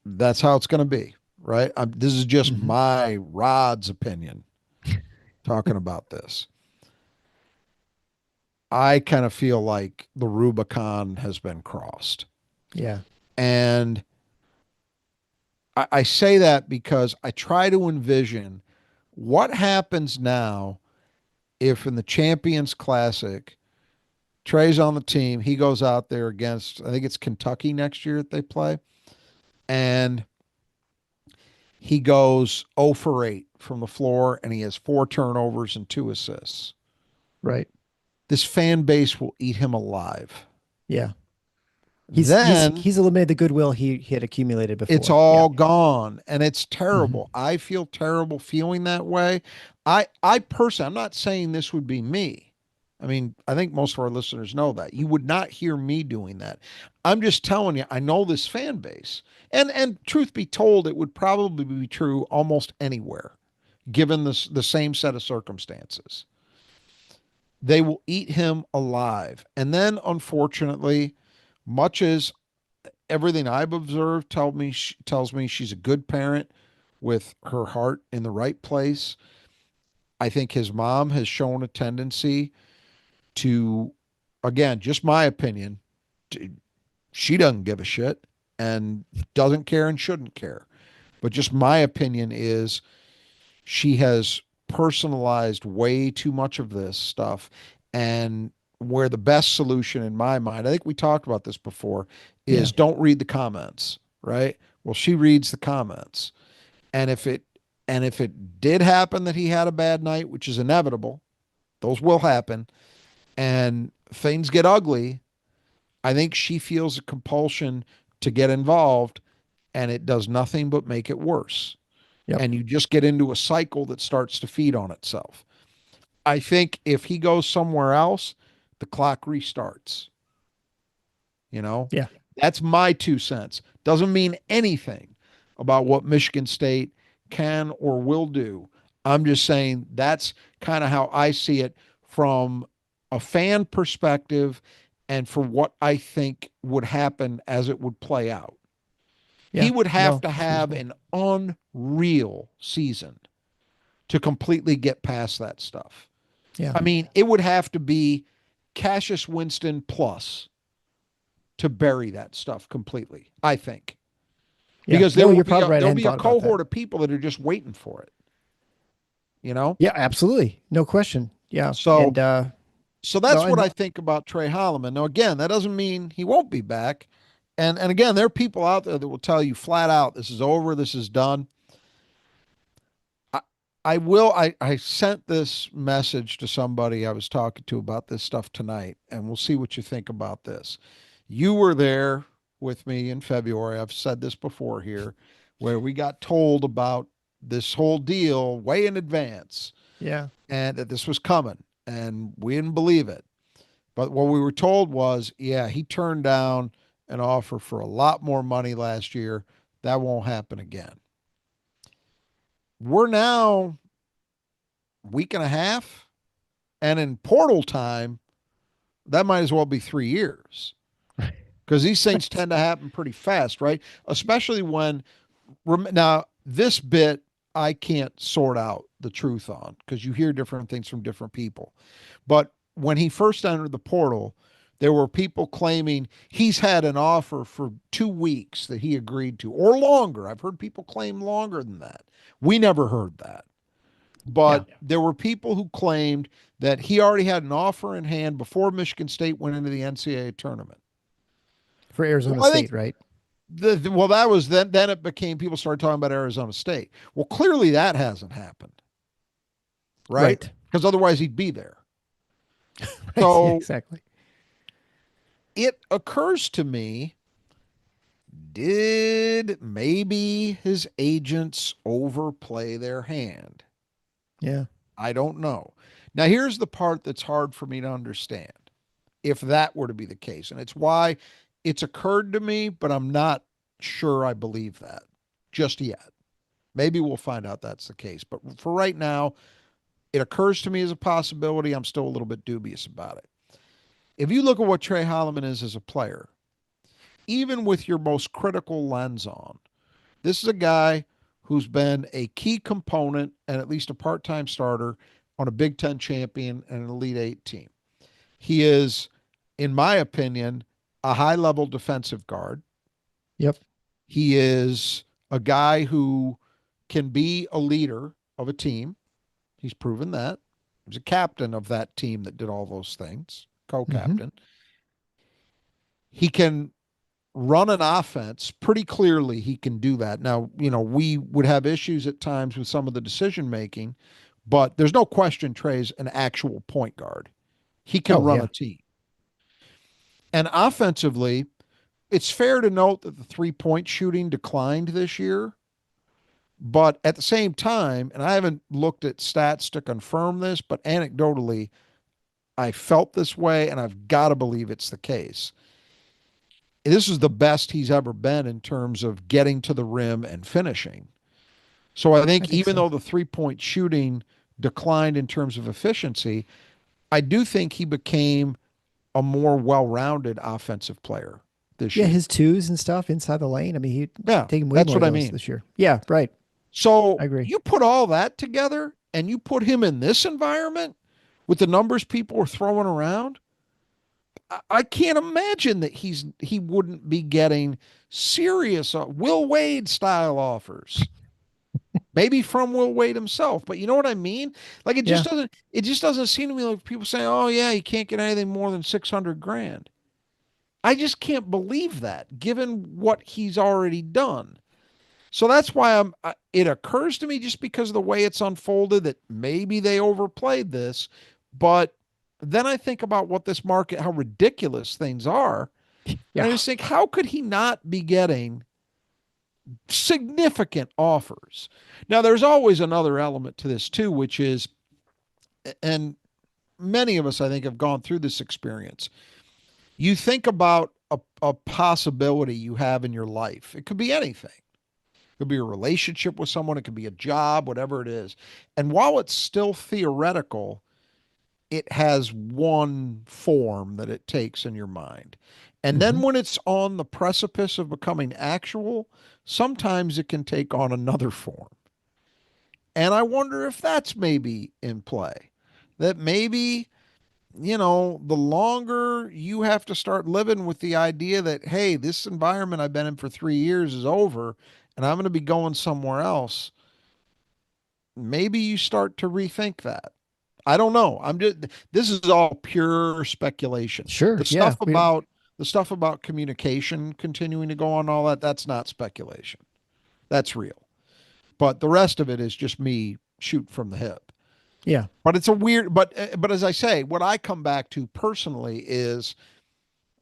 that's how it's going to be, right? This is just Hmm. my Rod's opinion talking about this. I kind of feel like the Rubicon has been crossed. Yeah. And I say that because I try to envision what happens now if in the Champions Classic, Trey's on the team, he goes out there against, I think it's Kentucky next year that they play, and he goes 0 for 8 from the floor and he has 4 turnovers and 2 assists. Right. This fan base will eat him alive. Yeah. Then He's eliminated the goodwill he had accumulated it's before. Yeah. all gone and it's Hmm. terrible. I feel terrible feeling that way. I personally, I'm not saying this would be me. I mean, I think most of our listeners know that. You would not hear me doing that. I'm just telling you, I know this fan base. And truth be told, it would probably be true almost anywhere, given the same set of circumstances. They will eat him alive. And then unfortunately, much as everything I've observed tells me she's a good parent with her heart in the right place. I think his mom has shown a tendency to, again, just my opinion, she doesn't give a shit and doesn't care and shouldn't care. But just my opinion is she has personalized way too much of this stuff. And where the best solution in my mind, I think we talked about this before, Yeah. is don't read the comments, right? Well, she reads the comments. And if it did happen that he had a bad night, which is inevitable, those will happen, and things get ugly, I think she feels a compulsion to get involved, and it does nothing but make it worse. Yep. And you just get into a cycle that starts to feed on itself. I think if he goes somewhere else, the clock restarts. You know, Yeah. that's my 2 cents. Doesn't mean anything about what Michigan State can or will do. I'm just saying that's kind of how I see it from a fan perspective and for what I think would happen as it would play out. He Yeah. would have No, to that's have reasonable. an unreal season to completely get past that stuff. Yeah. I mean, it would have to be Cassius Winston plus to bury that stuff completely, I think. Yeah. Because No, you're probably right. I there'll hadn't be a thought about that. cohort of people that are just waiting for it, you know? Yeah, absolutely. No question. Yeah. So And so no, that's what and I think about Trey Holloman. Now again, that doesn't mean he won't be back. And again, there are people out there that will tell you flat out this is over, this is done. I, I sent this message to somebody I was talking to about this stuff tonight, and we'll see what you think about this. You were there with me in February. I've said this before here, where we got told about this whole deal way in advance yeah. and that this was coming, and we didn't believe it. But what we were told was, yeah, he turned down an offer for a lot more money last year. That won't happen again. We're now week and a half, and in portal time, that might as well be 3 years because these things Right. tend to happen pretty fast, right? Especially when now this bit I can't sort out the truth on because you hear different things from different people. But when he first entered the portal, there were people claiming he's had an offer for 2 weeks that he agreed to or longer. I've heard people claim longer than that. We never heard that. Yeah. But there were people who claimed that he already had an offer in hand before Michigan State went into the NCAA tournament. For Arizona Well, I think State, right? well, that was then it became people started talking about Arizona State. Well, clearly that hasn't happened, right? Right. Because otherwise he'd be there. Right. Yeah, So exactly. it occurs to me, did maybe his agents overplay their hand? Yeah. I don't know. Now, here's the part that's hard for me to understand if that were to be the case. And it's why it's occurred to me, but I'm not sure I believe that just yet. Maybe we'll find out that's the case. But for right now, it occurs to me as a possibility. I'm still a little bit dubious about it. If you look at what Trey Hollman is as a player, even with your most critical lens on, this is a guy who's been a key component and at least a part time starter on a Big Ten champion and an Elite Eight team. He is, in my opinion, a high level defensive guard. Yep. He is a guy who can be a leader of a team. He's proven that. He was a captain of that team that did all those things, co Hmm. captain. He can run an offense pretty clearly. He can do that. Now, we would have issues at times with some of the decision making, but there's no question Trey's an actual point guard. He can Oh, run yeah. a team. And offensively, it's fair to note that the 3-point shooting declined this year. But at the same time, and I haven't looked at stats to confirm this, but anecdotally, I felt this way and I've got to believe it's the case. This is the best he's ever been in terms of getting to the rim and finishing. So I I think think even so. though the 3-point shooting declined in terms of efficiency, I do think he became a more well rounded offensive player this Yeah, year. his twos and stuff inside the lane. I mean, he Yeah, taking way that's more what of I those mean. this year. Yeah, right. So I agree. you put all that together and you put him in this environment with the numbers people are throwing around. I can't imagine that he wouldn't be getting serious Will Wade style offers. Maybe from Will Wade himself, but you know what I mean? Like Yeah. it just doesn't seem to me like people saying, "Oh yeah, you can't get anything more than 600 grand." I just can't believe that given what he's already done. So that's why it occurs to me just because of the way it's unfolded that maybe they overplayed this, but then I think about what this market, how ridiculous things are, and Yeah. I just think, how could he not be getting significant offers? Now, there's always another element to this too, which is and many of us, I think, have gone through this experience. You think about a possibility you have in your life. It could be anything. It could be a relationship with someone, it could be a job, whatever it is. And while it's still theoretical, it has one form that it takes in your mind. And Hmm. then when it's on the precipice of becoming actual, sometimes it can take on another form. And I wonder if that's maybe in play. That maybe, the longer you have to start living with the idea that, hey, this environment I've been in for 3 years is over and I'm going to be going somewhere else, maybe you start to rethink that. I don't know. This is all pure speculation. Sure. The Yeah. stuff about the stuff about communication continuing to go on, all that, that's not speculation. That's real. But the rest of it is just me shoot from the hip. Yeah. But it's a weird but as I say, what I come back to personally is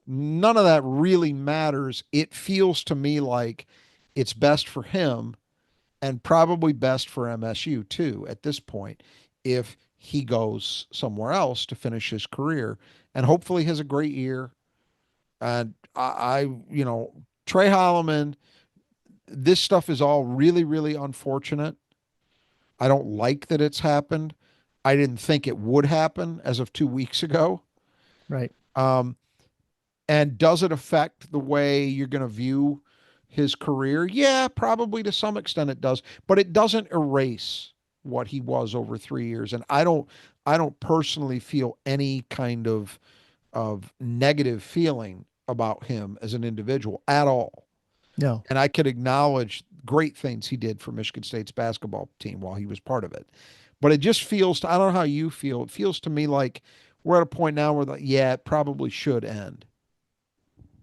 none of that really matters. It feels to me like it's best for him and probably best for MSU too at this point if he goes somewhere else to finish his career and hopefully has a great year. And Trey Hollman, this stuff is all really, really unfortunate. I don't like that it's happened. I didn't think it would happen as of 2 weeks ago. Right. Um, and does it affect the way you're going to view his career? Yeah, probably to some extent it does, but it doesn't erase what he was over 3 years. And I don't personally feel any kind of negative feeling about him as an individual at all. No. And I could acknowledge great things he did for Michigan State's basketball team while he was part of it. But it just feels I don't know how you feel. It feels to me like we're at a point now where yeah, it probably should end.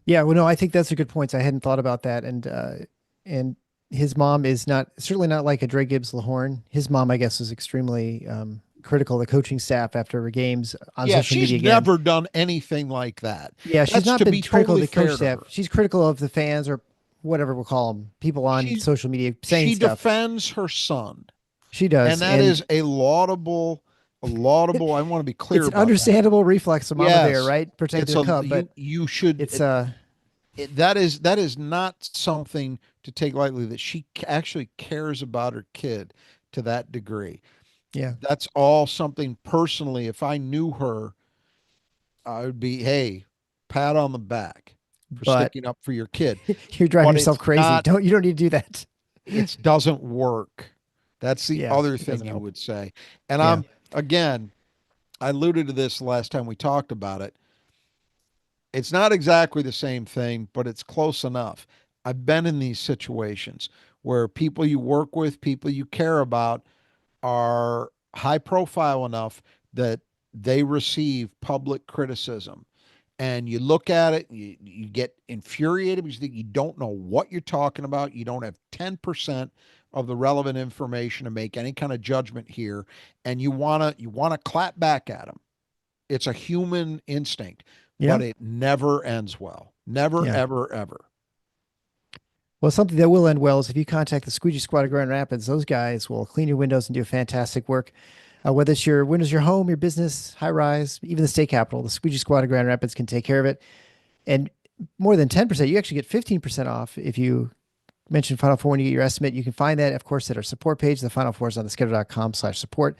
Yeah. Well, no, I think that's a good point. I hadn't thought about that. And his mom is not certainly not like a Dre Gibbs Lahorn. His mom, I guess, was extremely critical of the coaching staff after games on Yeah, social she's media again. never done anything like that. Yeah, she's That's not to been be critical of totally the coach fair to staff. her. She's critical of the fans or whatever we'll call them, people on She social media saying she stuff. defends her son, She and does, that and is a laudable. I want to be clear it's an about that. understandable reflex of Mama Bear, Yes, right? Protecting it's the a cub, but you should it's that is not something to take lightly that she actually cares about her kid to that degree. yeah. That's all something personally. If I knew her, I would be, hey, pat on the back for But sticking up for your kid. you're driving But yourself crazy. You don't need to do that. it doesn't work. That's the Yeah, other it thing doesn't you help. would say. And Yeah. again, I alluded to this last time we talked about it. It's not exactly the same thing, but it's close enough. I've been in these situations where people you work with, people you care about, are high profile enough that they receive public criticism. And you look at it, you get infuriated because you don't know what you're talking about. You don't have 10% of the relevant information to make any kind of judgment here. And you wanna clap back at them. It's a human instinct, Yeah. but it never ends well. Never, Yeah. ever, ever. Well, something that will end well is if you contact the Squeegee Squad of Grand Rapids, those guys will clean your windows and do fantastic work. Whether it's your windows, your home, your business, high rise, even the state capitol, the Squeegee Squad of Grand Rapids can take care of it. And more than 10%, you actually get 15% off if you mention Final Four when you get your estimate. You can find that, of course, at our support page. The Final Four is on theskedule.com/support.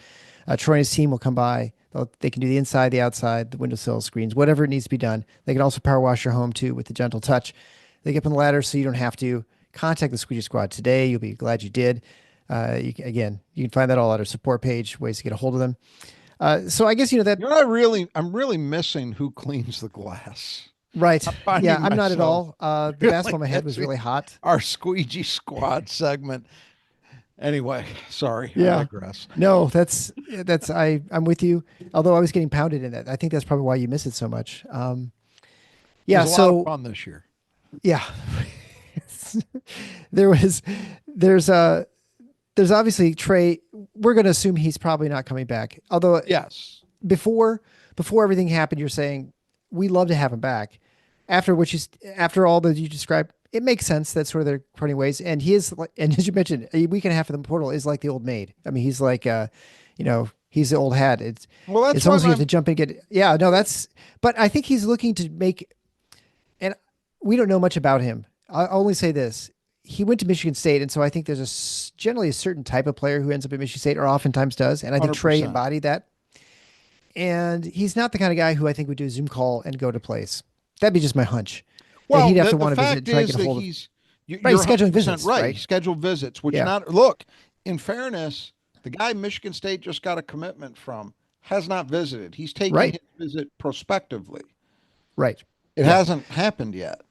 Troy and his team will come by. They can do the inside, the outside, the windowsill screens, whatever it needs to be done. They can also power wash your home too with the gentle touch. They get up on the ladder so you don't have to. Contact the Squeegee Squad today. You'll be glad you did. Again, you can find that all at our support page, ways to get a hold of them. So I guess, that, I'm really missing who cleans the glass. right. I'm Yeah, finding I'm not at myself all. The basketball really in my head was missing really hot. our squeegee squad segment. Anyway, sorry, I Yeah. digress. No, I'm with you. Although I was getting pounded in that. I think that's probably why you miss it so much. It Yeah. was a lot of So fun this year. yeah, there was, there's there's obviously Trey. We're going to assume he's probably not coming back. Although Yes. before before everything happened, you're saying we love to have him back. After all that you described, it makes sense that sort of their parting ways. And he is like, and as you mentioned, a week and a half of the portal is like the old maid. I mean, he's like, you know, He's the old hat. It's Well, that's it's what almost you have to I'm. jump and get. Yeah, no, that's. But I think he's looking to make, and we don't know much about him. I'll only say this: he went to Michigan State, and so I think there's generally a certain type of player who ends up at Michigan State, or oftentimes does, and I think Trey 100%. embodied that. And he's not the kind of guy who I think would do a Zoom call and go to place. That'd be just my hunch. That Well, he'd have to the want to visit fact and try to get is a that hold of. he's Right, you're he's scheduling 100% visits, right. He right? scheduled visits, which Yeah, not look. In fairness, the guy Michigan State just got a commitment from has not visited. He's taking right, his visit prospectively. right. It Yeah, hasn't happened yet.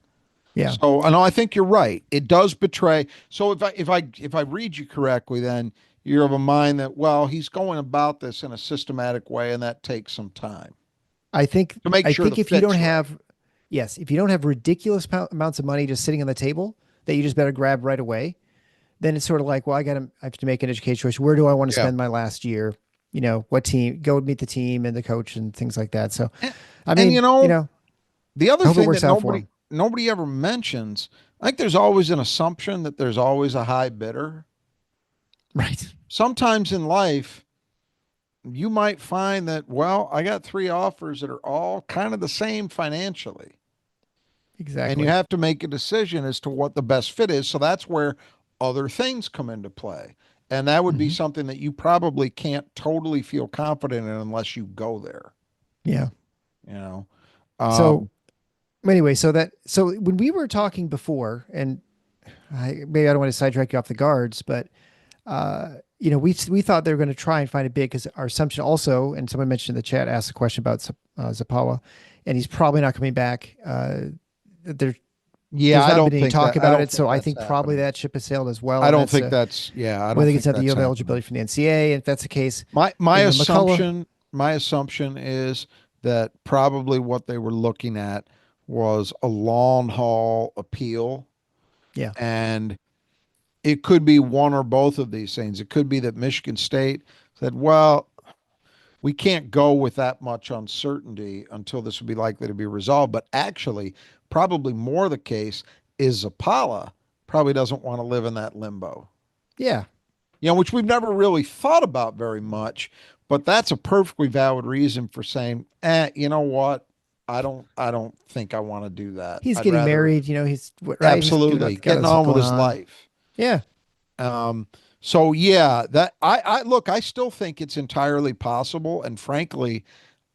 yeah. So, I know I think you're right. It does betray. So if I read you correctly, then you're of a mind that well, he's going about this in a systematic way, and that takes some time I think to make I sure the think if you don't fit's right. have, yes, if you don't have ridiculous amounts of money just sitting on the table that you just better grab right away, then it's sort of like, well, I have to make an education choice. Where do I want to Yeah. spend my last year? What team? Go meet the team and the coach and things like that. So, And, I and mean, the I other hope it thing that works out for him. nobody ever mentions, I think there's always an assumption that there's always a high bidder. Right. Sometimes in life, you might find that, well, I got three offers that are all kind of the same financially. And you Exactly. have to make a decision as to what the best fit is. So that's where other things come into play. And that would be Hmm. something that you probably can't totally feel confident in unless you go there, Yeah. you know. So Um, anyway, so when we were talking before, and maybe I don't want to sidetrack you off the guards, but we thought they were going to try and find a big because our assumption also, and someone mentioned in the chat, asked a question about Zapawa, and he's probably not coming back. There, yeah, there's not been any talk I about don't it, so think I that's think probably happening. that ship has sailed as well, I and don't that's think that's yeah, I don't whether it's think not the that's eligibility happening. from the NCAA. If that's the case, My McCullough, assumption is that probably what they were looking at was a long haul appeal, yeah, and it could be one or both of these things. It could be that Michigan State said, "Well, we can't go with that much uncertainty until this would be likely to be resolved." But actually, probably more the case is Zapala probably doesn't want to live in that limbo. yeah, Which we've never really thought about very much, but that's a perfectly valid reason for saying, you know what? I don't think I want to do that. he's I'd getting rather married. He's right. He's absolutely got getting other stuff on with going his on. life. Yeah, Um, so yeah, that I look, I still think it's entirely possible, and frankly,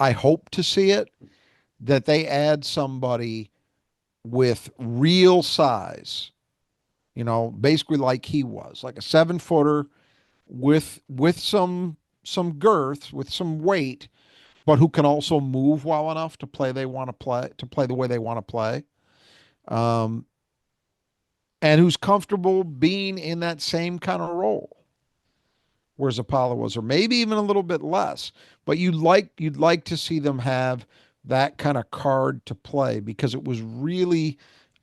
I hope to see it that they add somebody with real size, basically like he was, like a 7 footer with some girth, with some weight, but who can also move well enough to play the way they want to play, um, and who's comfortable being in that same kind of role whereas Apollo was, or maybe even a little bit less. But you'd like to see them have that kind of card to play because it was really,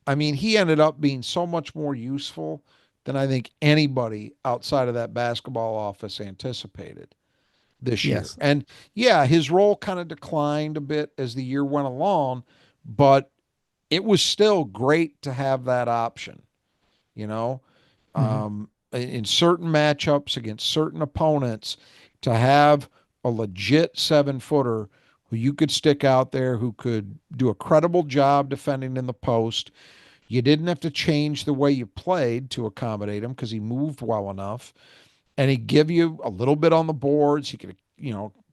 I mean, he ended up being so much more useful than I think anybody outside of that basketball office anticipated this year. yes. And yeah, his role kind of declined a bit as the year went along, but it was still great to have that option, you know, Hmm. in certain matchups against certain opponents to have a legit 7 footer who you could stick out there, who could do a credible job defending in the post. You didn't have to change the way you played to accommodate him because he moved well enough and he'd give you a little bit on the boards. He could,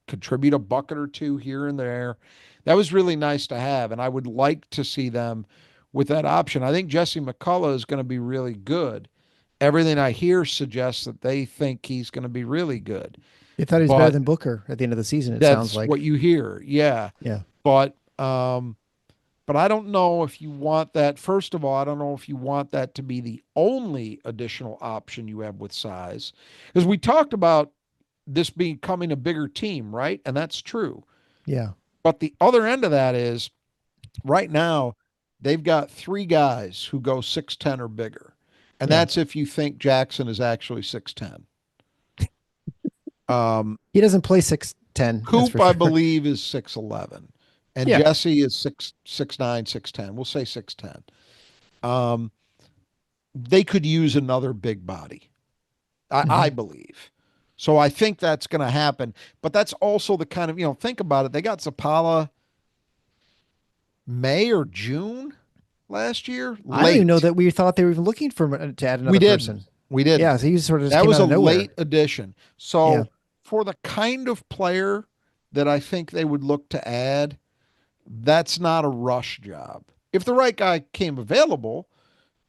contribute a bucket or two here and there. That was really nice to have. And I would like to see them with that option. I think Jesse McCullough is going to be really good. Everything I hear suggests that they think he's going to be really good. They thought he was better But than Booker at the end of the season. It sounds that's like. what you hear. Yeah. Yeah. But but I don't know if you want that. First of all, I don't know if you want that to be the only additional option you have with size. Because we talked about this becoming a bigger team, right? And that's true. Yeah. But the other end of that is right now, they've got three guys who go 6'10 or bigger. And Yeah. that's if you think Jackson is actually 6'10. Um, He doesn't play 6'10", that's for Coop, I sure. believe, is 6'11. And Yeah. Jesse is 6'9", 6'10. We'll say 6'10. They could use another big body, I Hmm. believe. So I think that's going to happen. But that's also the kind of, think about it. They got Zapala May or June last year, I don't even know late. that we thought they were even looking for to add We another didn't. person. We Yeah, didn't. so he sort of just That came was out a of nowhere. late addition. Yeah, So for the kind of player that I think they would look to add, that's not a rush job. If the right guy came available,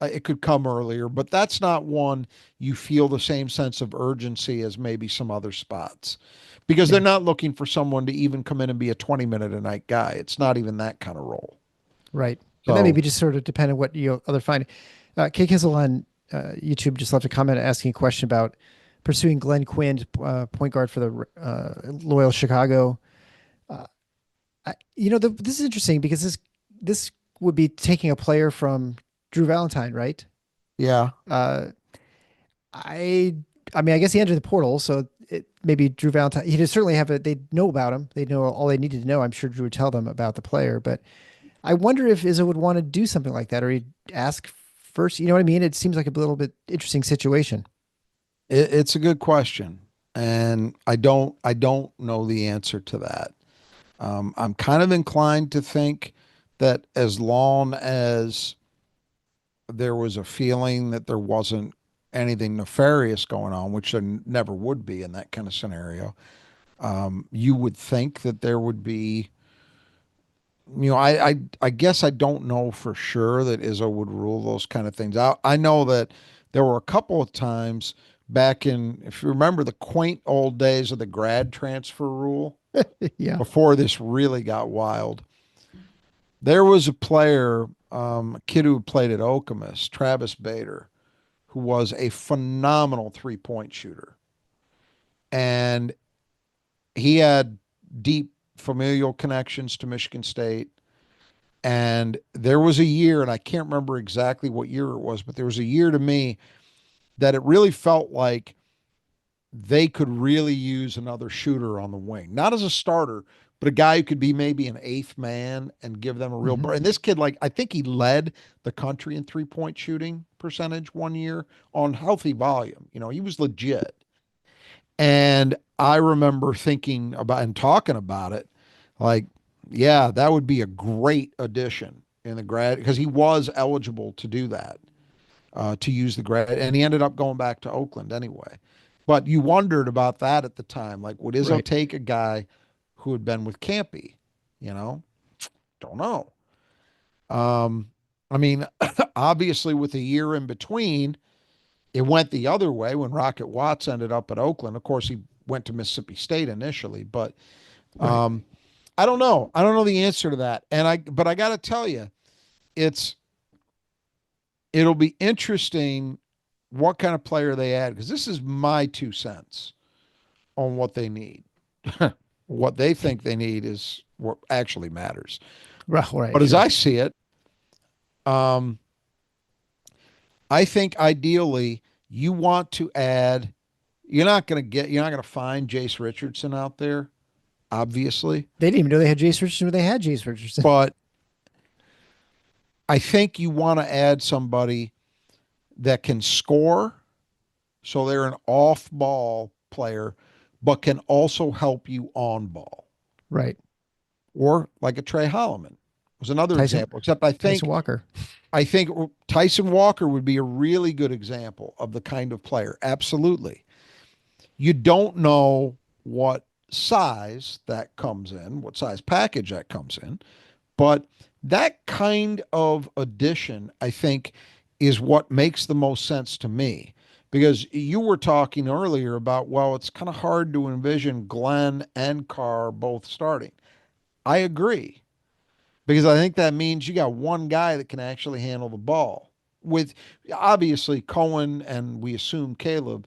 it could come earlier, but that's not one you feel the same sense of urgency as maybe some other spots because they're yeah, not looking for someone to even come in and be a 20-minute a night guy. It's not even that kind of role. right. And that may So, be just sort of dependent what you other find. Kay Kizzle on YouTube just left a comment asking a question about pursuing Glenn Quinn, point guard for the Loyal Chicago. Uh, this is interesting because this would be taking a player from Drew Valentine, right? yeah. Uh, I I mean, I guess he entered the portal, so maybe Drew Valentine. He'd certainly have it. They'd know about him. They'd know all they needed to know. I'm sure Drew would tell them about the player, but I wonder if Izzo would want to do something like that, or he'd ask first. You know what I mean? It seems like a little bit interesting situation. It's a good question, and I don't know the answer to that. I'm kind of inclined to think that as long as there was a feeling that there wasn't anything nefarious going on, which there never would be in that kind of scenario, you would think that there would be. I guess I don't know for sure that Izzo would rule those kind of things out. I know that there were a couple of times back in, if you remember the quaint old days of the grad transfer rule, Yeah. before this really got wild. There was a player, a kid who played at Okemos, Travis Bader, who was a phenomenal 3-point shooter. And he had deep familial connections to Michigan State. And there was a year, and I can't remember exactly what year it was, but there was a year to me that it really felt like they could really use another shooter on the wing, not as a starter, but a guy who could be maybe an eighth man and give them a real. Hmm. And this kid, like, I think he led the country in 3-point shooting percentage one year on healthy volume. He was legit. And I remember thinking about and talking about it, like, yeah, that would be a great addition in the grad because he was eligible to do that, to use the grad, and he ended up going back to Oakland anyway. But you wondered about that at the time, like, would Izzo Right. take a guy who had been with Campy? You know, don't know. Um, I mean, obviously, with a year in between, it went the other way when Rocket Watts ended up at Oakland. Of course, he went to Mississippi State initially, but Right. um, I don't know. I don't know the answer to that. But I got to tell you, it's it'll be interesting what kind of player they add because this is my 2 cents on what they need. What they think they need is what actually matters. Right. But Right. as Sure. I see it, um, I think ideally you want to add. You're not going to find Jase Richardson out there, obviously, They didn't even know they had Jase Richardson when they had Jase Richardson. but I think you want to add somebody that can score, so they're an off-ball player, but can also help you on ball, Right. or like a Trey Hollman was another Tyson example. Except I Tyson think Walker. I think Tyson Walker would be a really good example of the kind of player. Absolutely. You don't know what size that comes in, what size package that comes in, but that kind of addition, I think, is what makes the most sense to me. Because you were talking earlier about, well, it's kind of hard to envision Glenn and Carr both starting. I agree. Because I think that means you got one guy that can actually handle the ball. With obviously Cohen and we assume Kaleb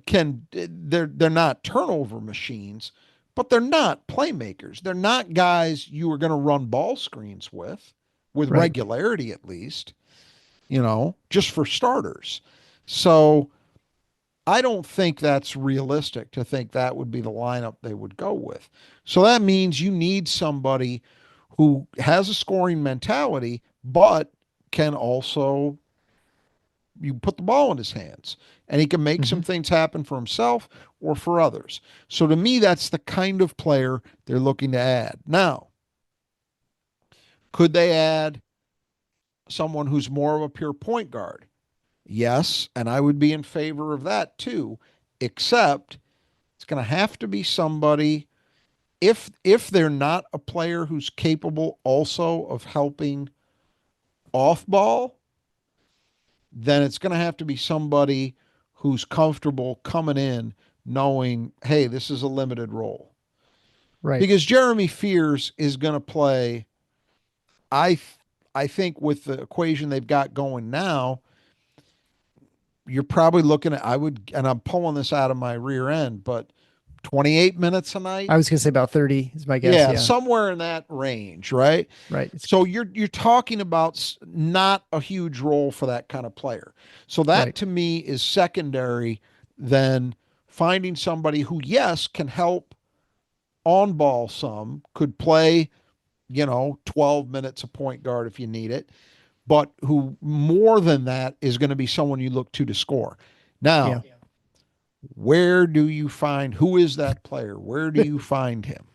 they're not turnover machines, but they're not playmakers. They're not guys you are going to run ball screens with Right. regularity at least, just for starters. So I don't think that's realistic to think that would be the lineup they would go with. So that means you need somebody who has a scoring mentality, but can also you put the ball in his hands, and he can make some things happen for himself or for others. So to me, that's the kind of player they're looking to add. Now, could they add someone who's more of a pure point guard? Yes, and I would be in favor of that too, except it's going to have to be somebody, if they're not a player who's capable also of helping off ball, then it's going to have to be somebody who's comfortable coming in knowing, hey, this is a limited role. Right. Because Jeremy Fears is going to play, I I think with the equation they've got going now, you're probably looking at, I would, and I'm pulling this out of my rear end, but 28 minutes a night. I was going to say about 30 is my guess. Yeah, Yeah. somewhere in that range, right? Right. It's So you're talking about not a huge role for that kind of player. So that right. to me is secondary than finding somebody who, yes, can help on ball some, could play, 12 minutes of point guard if you need it, but who more than that is going to be someone you look to score. Yeah. Now, where do you find, who is that player? Where do you find him?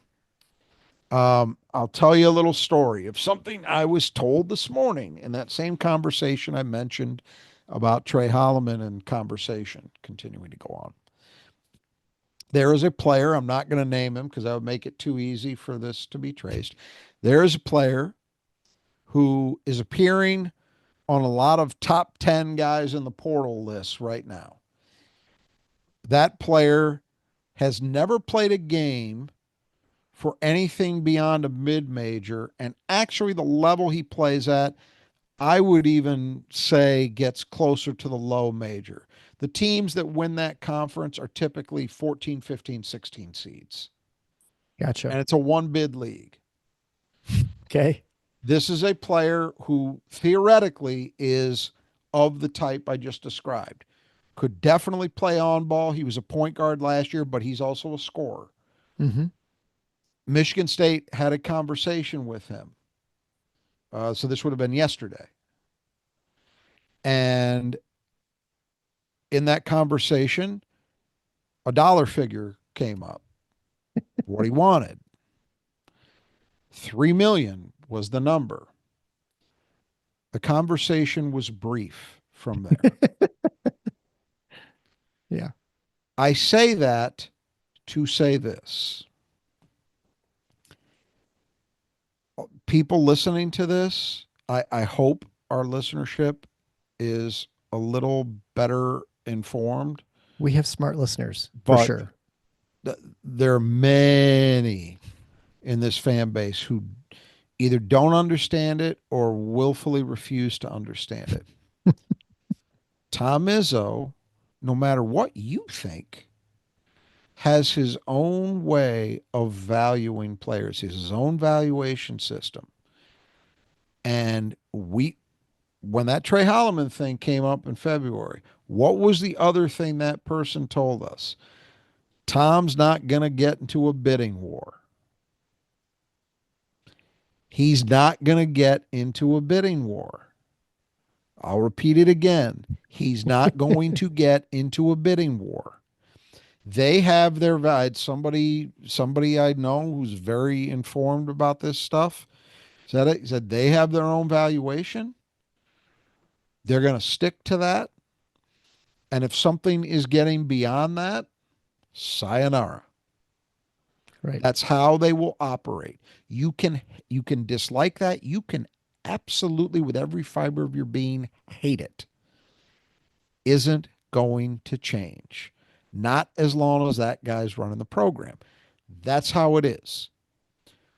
I'll tell you a little story of something I was told this morning in that same conversation I mentioned about Trey Hollman and conversation continuing to go on. There is a player, I'm not going to name him because that would make it too easy for this to be traced. There is a player who is appearing on a lot of top 10 guys in the portal lists right now. That player has never played a game for anything beyond a mid-major, and actually the level he plays at, I would even say gets closer to the low major. The teams that win that conference are typically 14, 15, 16 seeds. Gotcha. And it's a one bid league. Okay. This is a player who theoretically is of the type I just described. Could definitely play on ball. He was a point guard last year, but he's also a scorer. Mm-hmm. Michigan State had a conversation with him. So this would have been yesterday. And in that conversation, a dollar figure came up. What he wanted. 3 million was the number. The conversation was brief from there. Yeah. I say that to say this. People listening to this, I hope our listenership is a little better informed, We have smart listeners for but sure. there are many in this fan base who either don't understand it or willfully refuse to understand it. Tom Izzo, no matter what you think, has his own way of valuing players. He has his own valuation system. And when that Trey Hollman thing came up in February, what was the other thing that person told us? Tom's not going to get into a bidding war. He's not going to get into a bidding war. I'll repeat it again. He's not going to get into a bidding war. They have their somebody I know who's very informed about this stuff said it. He said they have their own valuation. They're going to stick to that. And if something is getting beyond that, sayonara. Right. That's how they will operate. You can dislike that. You can absolutely, with every fiber of your being, hate it. Isn't going to change. Not as long as that guy's running the program. That's how it is.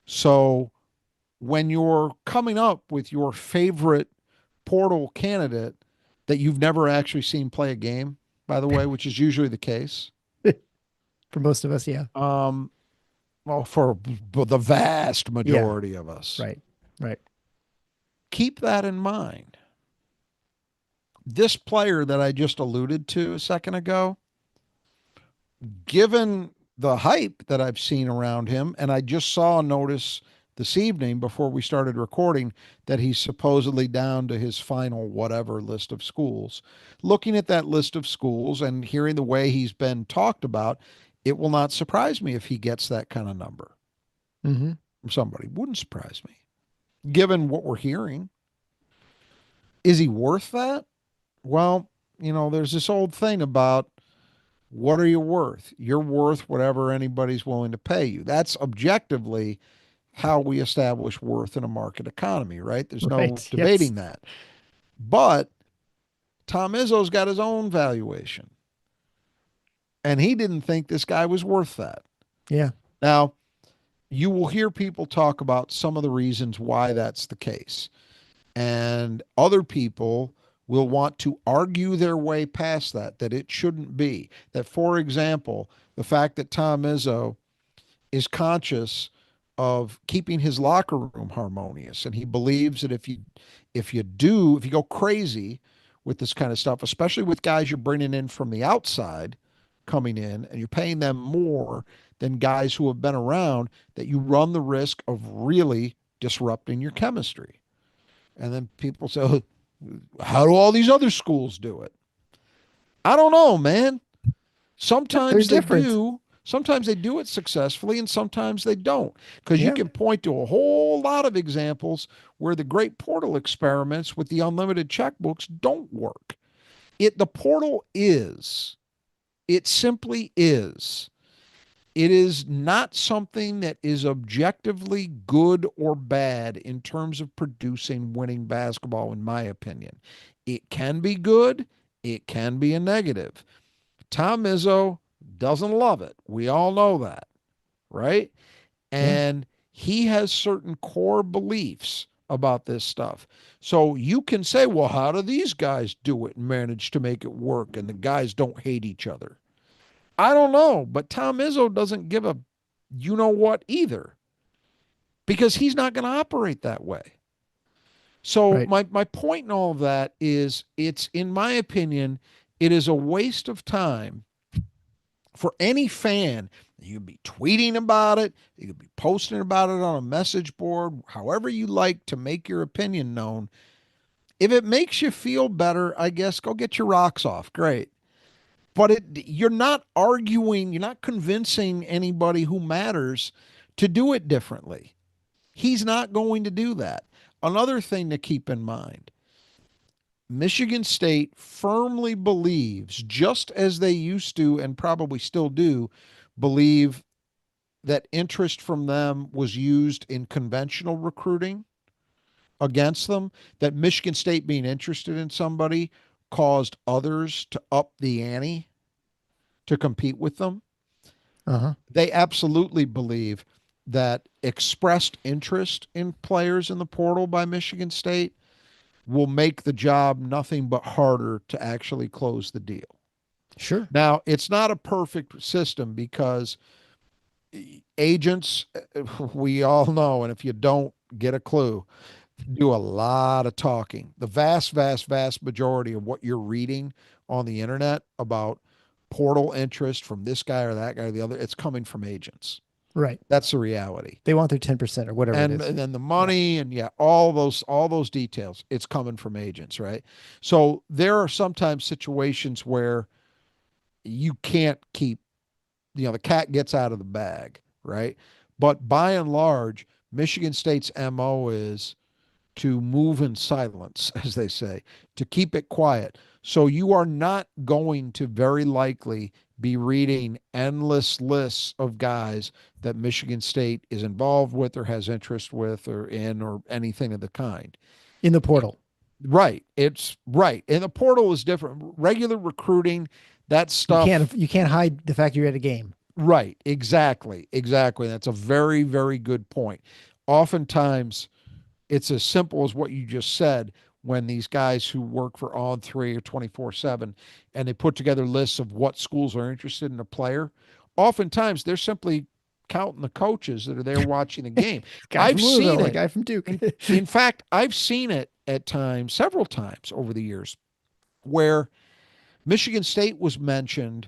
So when you're coming up with your favorite portal candidate that you've never actually seen play a game, by the way, which is usually the case. For most of us, yeah. Well, for the vast majority of us. Right. Right. Keep that in mind. This player that I just alluded to a second ago, given the hype that I've seen around him, and I just saw a notice this evening before we started recording that he's supposedly down to his final whatever list of schools. Looking at that list of schools and hearing the way he's been talked about, it will not surprise me if he gets that kind of number Mm-hmm. from somebody. Wouldn't surprise me. Given what we're hearing, is he worth that? Well, there's this old thing about what are you worth? You're worth whatever anybody's willing to pay you. That's objectively how we establish worth in a market economy, right? There's no Right. Yes. debating that. But Tom Izzo's got his own valuation, and he didn't think this guy was worth that. Yeah. Now, you will hear people talk about some of the reasons why that's the case. And other people will want to argue their way past that it shouldn't be. That, for example, the fact that Tom Izzo is conscious of keeping his locker room harmonious, and he believes that if you go crazy with this kind of stuff, especially with guys you're bringing in from the outside coming in and you're paying them more than guys who have been around, that you run the risk of really disrupting your chemistry. And then people say, "Oh, how do all these other schools do it?" I don't know, man. They're Sometimes they different. do. Sometimes they do it successfully, and sometimes they don't. Because you Yeah. can point to a whole lot of examples where the great portal experiments with the unlimited checkbooks don't work. The portal is, it simply is. It is not something that is objectively good or bad in terms of producing winning basketball, in my opinion. It can be good, it can be a negative. Tom Izzo doesn't love it. We all know that, right? Yeah. And he has certain core beliefs about this stuff. So you can say, well, how do these guys do it and manage to make it work? And the guys don't hate each other. I don't know, but Tom Izzo doesn't give a you know what either because he's not going to operate that way. So Right. my point in all of that is it's in my opinion, it is a waste of time for any fan. You could be tweeting about it, you could be posting about it on a message board, however you like to make your opinion known. If it makes you feel better, I guess go get your rocks off. Great. But you're not arguing, you're not convincing anybody who matters to do it differently. He's not going to do that. Another thing to keep in mind, Michigan State firmly believes, just as they used to and probably still do, believe that interest from them was used in conventional recruiting against them, that Michigan State being interested in somebody caused others to up the ante to compete with them. Uh-huh. They absolutely believe that expressed interest in players in the portal by Michigan State will make the job nothing but harder to actually close the deal. Sure. Now, it's not a perfect system because agents, we all know, and if you don't, get a clue, do a lot of talking. The vast, vast, vast majority of what you're reading on the internet about portal interest from this guy or that guy or the other, it's coming from agents. Right. That's the reality. They want their 10% or whatever it is. And then the Yeah. money and yeah, all those details, it's coming from agents, right? So there are sometimes situations where you can't keep, the cat gets out of the bag, right? But by and large, Michigan State's MO is to move in silence, as they say, to keep it quiet. So you are not going to very likely be reading endless lists of guys that Michigan State is involved with or has interest with or in or anything of the kind. In the portal. Right. It's right. And the portal is different. Regular recruiting, that You stuff. can't hide the fact you're at a game. Right. Exactly. Exactly. That's a very, very good point. Oftentimes, it's as simple as what you just said when these guys who work for On 3 or 24/7 and they put together lists of what schools are interested in a player. Oftentimes, they're simply counting the coaches that are there watching the game. Guy I've from seen Louisville, a it. guy from Duke. In fact, I've seen it at times, several times over the years, where Michigan State was mentioned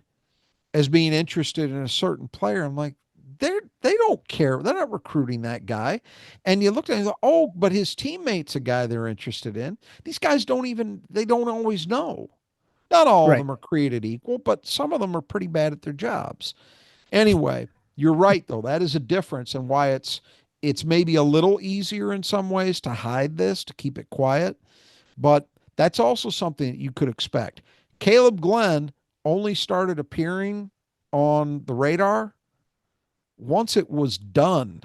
as being interested in a certain player. I'm like, they don't care. They're not recruiting that guy. And you look at it and go, oh, but his teammate's a guy they're interested in. These guys they don't always know. Not all of Right. them are created equal, but some of them are pretty bad at their jobs. Anyway, you're right though. That is a difference and why it's maybe a little easier in some ways to hide this, to keep it quiet, but that's also something that you could expect. Kaleb Glenn only started appearing on the radar once it was done.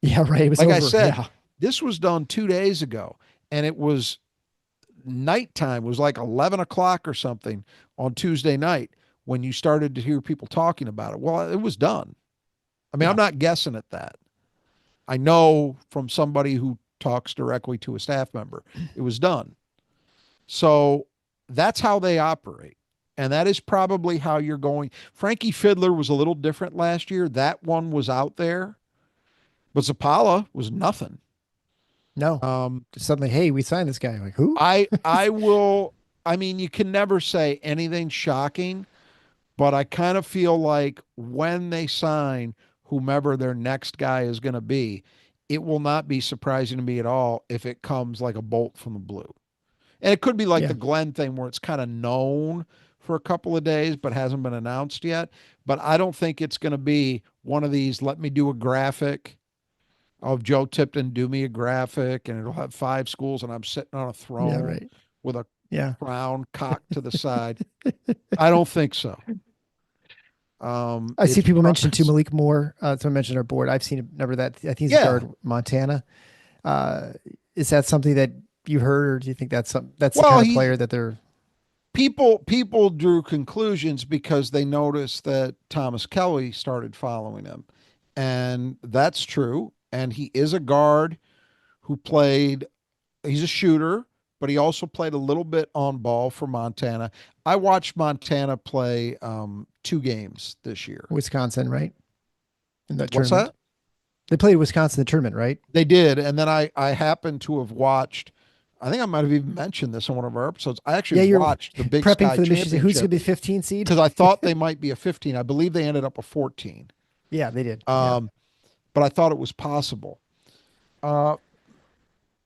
Yeah, right. It was Like I over. said, Yeah. this was done 2 days ago, and it was nighttime. It was like 11 o'clock or something on Tuesday night when you started to hear people talking about it. Well, it was done. I mean, I'm Yeah. not guessing at that. I know from somebody who talks directly to a staff member, it was done. So that's how they operate. And that is probably how you're going. Frankie Fiddler was a little different last year. That one was out there, but Zapala was nothing. No. Um, Just suddenly, hey, we signed this guy. Like, who? I will. I mean, you can never say anything shocking, but I kind of feel like when they sign whomever their next guy is going to be, it will not be surprising to me at all if it comes like a bolt from the blue. And it could be like Yeah. the Glenn thing where it's kind of known for a couple of days but hasn't been announced yet. But I don't think it's going to be one of these, let me do a graphic of Joe Tipton, do me a graphic, and it'll have 5 schools, and I'm sitting on a Yeah. throne Right. with a Yeah. crown cocked to the side. I don't think so. I see It's, people mention too Malik Moore. Someone mentioned our board. I've seen a number of that. I think he's a yeah. guard, Montana. Uh, is that something that you heard, or do you think that's the Well, kind of he player that they're? people drew conclusions because they noticed that Thomas Kelly started following him. And that's true. And he is a guard who played, he's a shooter, but he also played a little bit on ball for Montana. I watched Montana play 2 games this year. Wisconsin, right? In that What's tournament. that? They played Wisconsin in the tournament, right? They did. And then I happened to have watched, I think I might have even mentioned this on one of our episodes. I actually Yeah, you're watched the Big prepping Sky for the mission. Who's going Championship to be 15 seed? because I thought they might be a 15. I believe they ended up a 14. Yeah, they did. Yeah. Um, but I thought it was possible. Uh,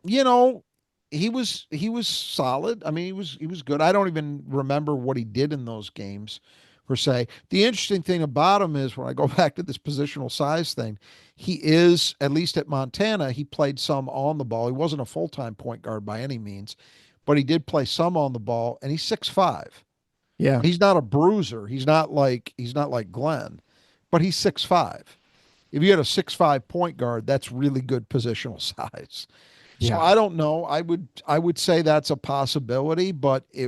you know, he was solid. I mean, he was good. I don't even remember what he did in those games per se. The interesting thing about him is when I go back to this positional size thing, he is at least at Montana, he played some on the ball. He wasn't a full-time point guard by any means, but he did play some on the ball and he's 6'5". Yeah. He's not a bruiser. He's not like Glenn, but he's 6'5". If you had a 6'5" point guard, that's really good positional size. So Yeah. I don't know. I would say that's a possibility, but a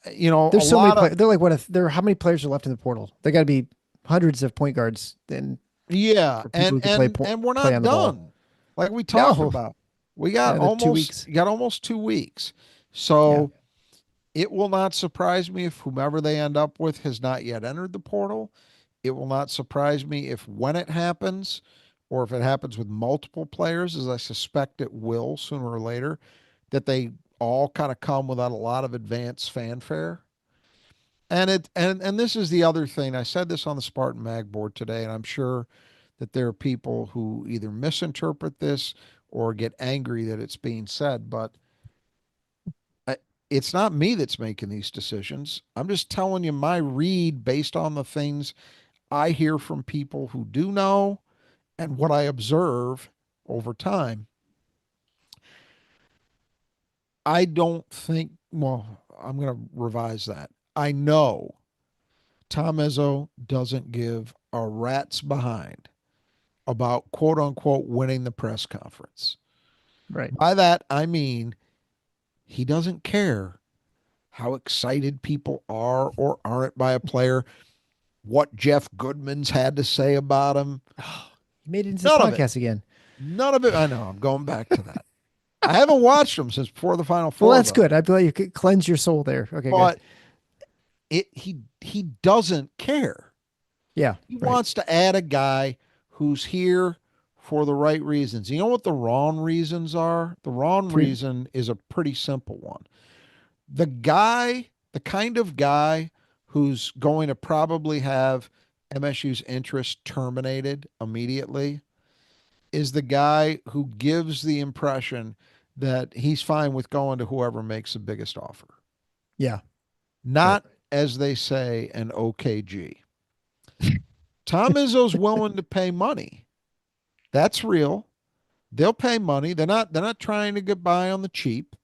There's so many lot of players. They're like, what if there? How many players are left in the portal? There got to be hundreds of point guards and yeah, for people and who can and and we're play not on the ball. done. Like we talked No. about. We got Yeah, the two almost weeks. got almost 2 weeks. Yeah. So it will not surprise me if whomever they end up with has not yet entered the portal. It will not surprise me if when it happens or if it happens with multiple players, as I suspect it will sooner or later, that they all kind of come without a lot of advanced fanfare. And this is the other thing. I said this on the Spartan Mag board today, and I'm sure that there are people who either misinterpret this or get angry that it's being said, but I, it's not me that's making these decisions. I'm just telling you my read based on the things I hear from people who do know and what I observe over time. I don't think, well, I'm going to revise that. I know Tom Izzo doesn't give a rat's behind about quote unquote winning the press conference. Right. By that, I mean he doesn't care how excited people are or aren't by a player, what Jeff Goodman's had to say about him. Oh, he made it into the None of it. podcast again. None of it. I know. I'm going back to that. I haven't watched them since before the Final Well, Four, that's though. good. I feel like you could cleanse your soul there. Okay, good. But he doesn't care. Yeah. He Right. wants to add a guy who's here for the right reasons. You know what the wrong reasons are? The wrong Pre- reason is a pretty simple one. The kind of guy who's going to probably have MSU's interest terminated immediately is the guy who gives the impression that he's fine with going to whoever makes the biggest offer. Yeah. Right. Not, as they say, an OKG. Tom Izzo's willing to pay money. That's real. They'll pay money. They're not trying to get by on the cheap,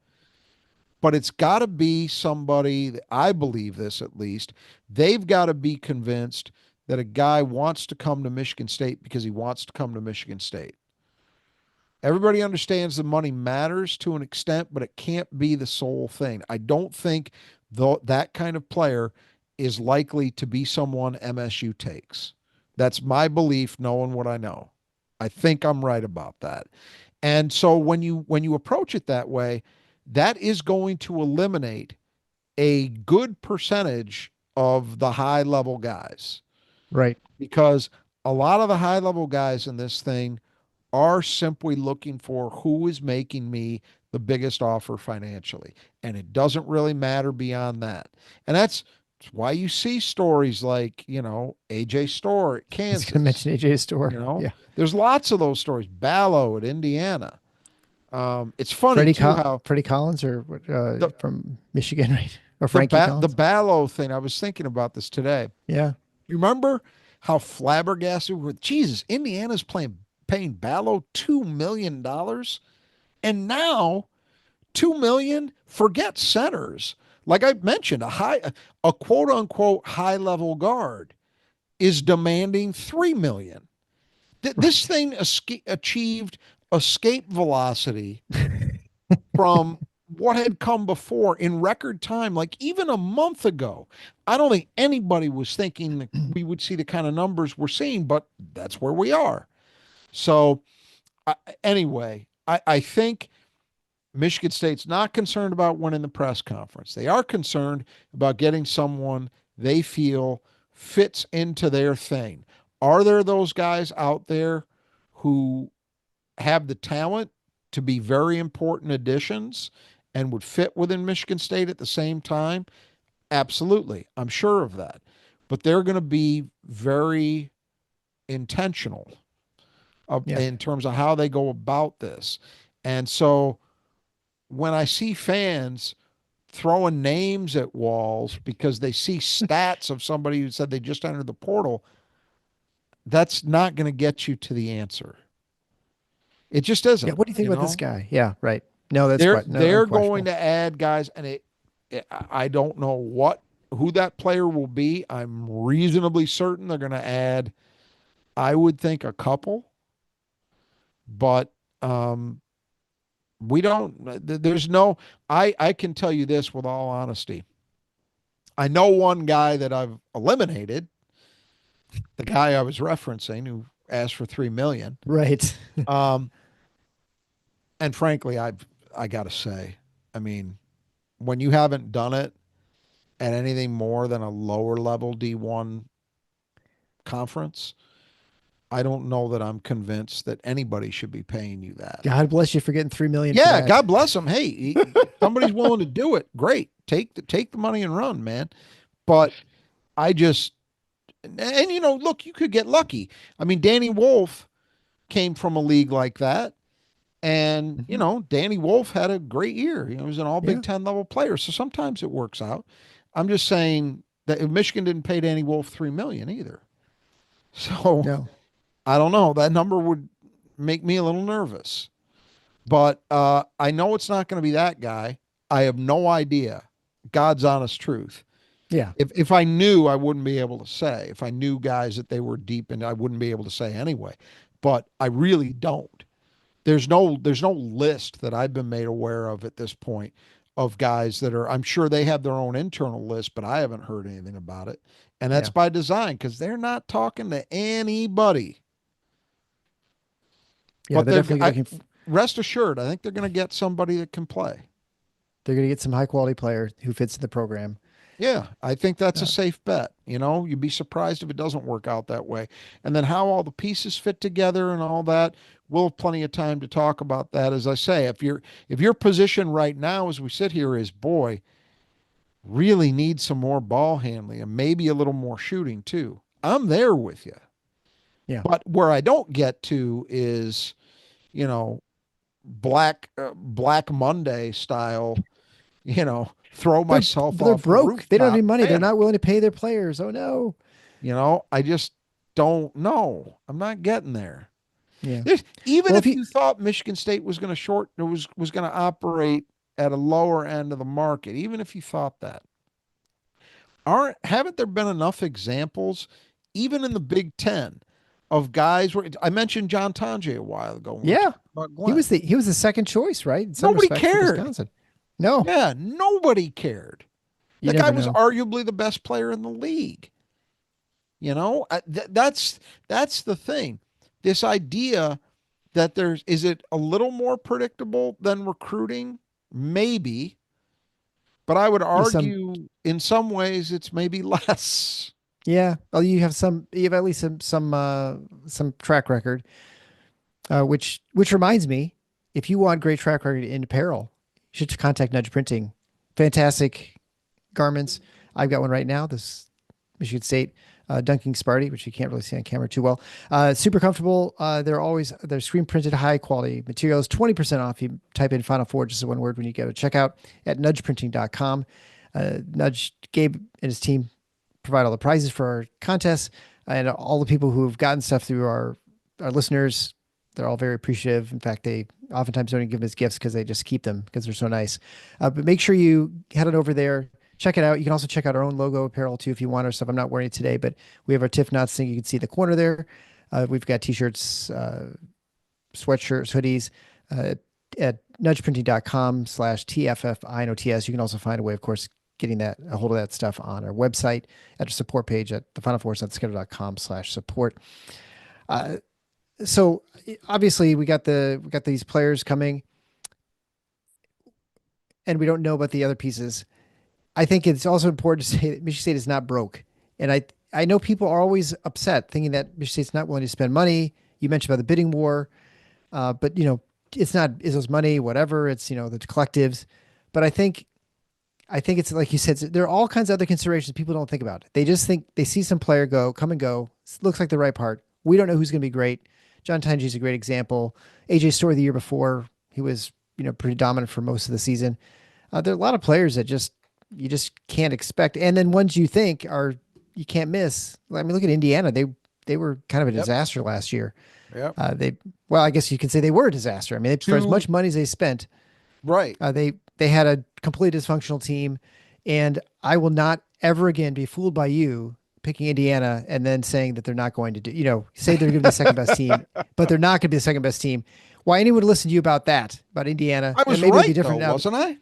but it's got to be somebody, I believe this at least, they've got to be convinced that a guy wants to come to Michigan State because he wants to come to Michigan State. Everybody understands the money matters to an extent, but it can't be the sole thing. I don't think that kind of player is likely to be someone MSU takes. That's my belief, knowing what I know. I think I'm right about that. And so when you approach it that way, that is going to eliminate a good percentage of the high level guys, Right. because a lot of the high level guys in this thing are simply looking for who is making me the biggest offer financially. And it doesn't really matter beyond that. And that's why you see stories like, AJ Storr at I was going to Kansas. mention AJ's store. Yeah. There's lots of those stories. Ballo at Indiana. It's funny too how Freddie Collins or the from Michigan, right? Or the Frankie the Collins. Ballo thing. I was thinking about this today. Yeah. You remember how flabbergasted we were? Jesus, Indiana's paying Ballo $2 million, and now $2 million. Forget centers. Like I mentioned, a quote unquote high level guard is demanding $3 million. This Right. thing achieved escape velocity from what had come before in record time. Like even a month ago, I don't think anybody was thinking that we would see the kind of numbers we're seeing, but that's where we are. So, anyway, I think Michigan State's not concerned about winning the press conference. They are concerned about getting someone they feel fits into their thing. Are there those guys out there who have the talent to be very important additions and would fit within Michigan State at the same time? Absolutely. I'm sure of that. But they're going to be very intentional Yeah. in terms of how they go about this. And so when I see fans throwing names at walls because they see stats of somebody who said they just entered the portal, that's not going to get you to the answer. It just Yeah. isn't, What do you think you about this know? guy? Yeah. Right. No, that's They're quite no they're going unquestionable. to add guys, and I don't know who that player will be. I'm reasonably certain they're going to add, I would think, a couple, but we don't. There's no. I can tell you this with all honesty. I know one guy that I've eliminated, the guy I was referencing who asked for 3 million. Right. Um, and frankly, I got to say, I mean, when you haven't done it at anything more than a lower level D1 conference, I don't know that I'm convinced that anybody should be paying you that. God bless you for getting 3 million for Yeah, that. God bless them. Hey, somebody's willing to do it. Great, take the money and run, man. But I just and look, you could get lucky. I mean, Danny Wolf came from a league like that, and Mhm. Danny Wolf had a great year. He was an All Yeah. Big Ten level player, so sometimes it works out. I'm just saying that if Michigan didn't pay Danny Wolf 3 million either, so No. I don't know. That number would make me a little nervous. But I know it's not going to be that guy. I have no idea. God's honest truth. Yeah. If I knew, I wouldn't be able to say. If I knew guys that they were deep in, I wouldn't be able to say anyway. But I really don't. There's no list that I've been made aware of at this point of guys that are. I'm sure they have their own internal list, but I haven't heard anything about it. And that's Yeah. by design because they're not talking to anybody. Yeah. But They're definitely looking. rest assured, I think they're going to get somebody that can play. They're going to get some high quality player who fits in the program. Yeah, I think that's a Uh, safe bet. You'd be surprised if it doesn't work out that way. And then how all the pieces fit together and all that, we'll have plenty of time to talk about that. As I say, if your position right now as we sit here is, boy, really need some more ball handling and maybe a little more shooting too. I'm there with you. Yeah. But where I don't get to is, you know, Black Monday style, throw myself They're off a broke. They don't have any rooftop money. They're not panic. willing to pay their players. Oh no. I just don't know. I'm not getting there. Yeah. Even Well, if if you you thought Michigan State was going to was going to operate at a lower end of the market, even if you thought that, aren't haven't there been enough examples, even in the Big Ten, of guys where I mentioned John Tanji a while ago when we yeah, talked about Glenn. he was the second choice, right? In some Nobody respects for cared. Wisconsin. No, Yeah, nobody cared. you That guy never was know. arguably the best player in the league. That's the thing. This idea that there's is it a little more predictable than recruiting? Maybe, but I would Yeah, some argue in some ways it's maybe less. yeah. Oh, you have at least some track record. Which reminds me, if you want great track record in apparel, you should contact Nudge Printing. Fantastic garments. I've got one right now. This Michigan State dunking Sparty, which you can't really see on camera too well. Super comfortable. They're screen printed, high quality materials. 20% off. You type in Final Four, just one word, when you go to checkout at nudgeprinting.com. Nudge Gabe and his team provide all the prizes for our contests, and all the people who have gotten stuff through our listeners. They're all very appreciative. In fact, they oftentimes don't even give them as gifts because they just keep them because they're so nice. But make sure you head on over there, check it out. You can also check out our own logo apparel too if you want our stuff. I'm not wearing it today, but we have our Tiff Knots thing. You can see the corner there. We've got t-shirts, sweatshirts, hoodies at nudgeprinting.com/TFFINOTS. You can also find a way, of course, getting a hold of that stuff on our website at our support page at thefinalfour.com/support. Uh, so obviously we got these players coming, and we don't know about the other pieces. I think it's also important to say that Michigan State is not broke. And I know people are always upset thinking that Michigan State's not willing to spend money. You mentioned about the bidding war, but it's not Izzo's money, whatever. It's, the collectives. But I think it's like you said, there are all kinds of other considerations people don't think about. They just think they see some player come and go. Looks like the right part. We don't know who's going to be great. John Tanji is a great example. AJ Story the year before, he was, pretty dominant for most of the season. There are a lot of players that you just can't expect. And then ones you think you can't miss. I mean, look at Indiana. They were kind of a Yep. disaster last year. Yep. Well, I guess you could say they were a disaster. I mean, for as Two much money as they spent, right. they had a completely dysfunctional team, and I will not ever again be fooled by you picking Indiana and then saying that they're not going to say they're going to be the second best team, but they're not going to be the second best team. Why anyone would listen to you about that, about Indiana? I And was maybe it'll be right though, different now. wasn't I?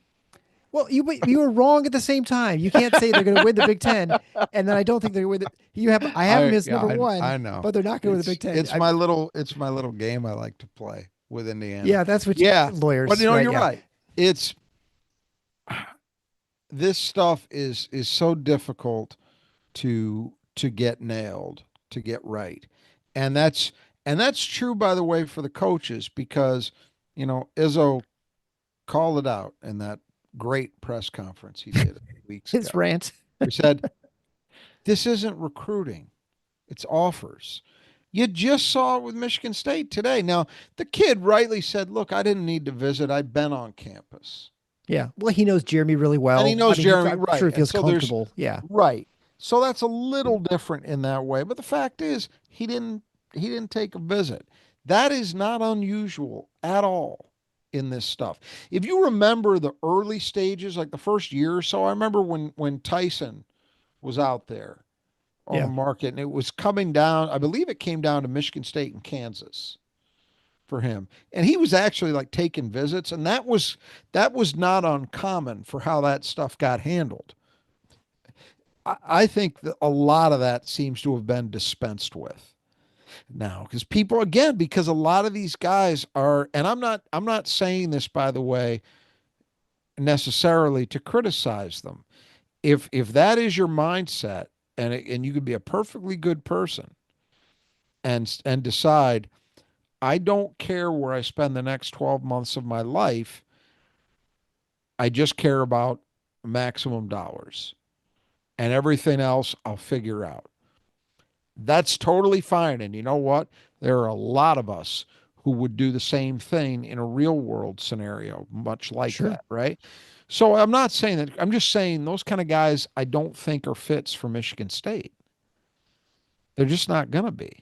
Well, you were wrong at the same time. You can't say they're going to win the Big Ten, and then I don't think they're going to win. I have them as Yeah, number one, I know. but they're not going to win the Big Ten. It's my little game I like to play with Indiana. Yeah, that's what Yeah, but lawyers, right? you're Yeah, right. It's this stuff is so difficult to get nailed, to get right. And that's true, by the way, for the coaches, because Izzo called it out in that great press conference he did a few weeks his ago. rant. He said, "This isn't recruiting, it's offers." You just saw it with Michigan State today. Now, the kid rightly said, "Look, I didn't need to visit. I'd been on campus." Yeah, well, he knows Jeremy really And he well. I knows mean, Jeremy, I'm sure right. he And feels so there's comfortable. Yeah, right. So that's a little different in that way. But the fact is, he didn't take a visit. That is not unusual at all in this stuff. If you remember the early stages, like the first year or so, I remember when Tyson was out there on the yeah. market, and it was coming down. I believe it came down to Michigan State and Kansas for him, and he was actually like taking visits, and that was not uncommon for how that stuff got handled. I think that a lot of that seems to have been dispensed with now, because people, again, because a lot of these guys are, and I'm not saying this, by the way, necessarily to criticize them. If that is your mindset, and you could be a perfectly good person and decide, I don't care where I spend the next 12 months of my life, I just care about maximum dollars, and everything else I'll figure out. That's totally fine. And you know what? There are a lot of us who would do the same thing in a real world scenario, much like Sure. that, right? So I'm not saying that, I'm just saying those kind of guys I don't think are fits for Michigan State. They're just not going to be. Yeah.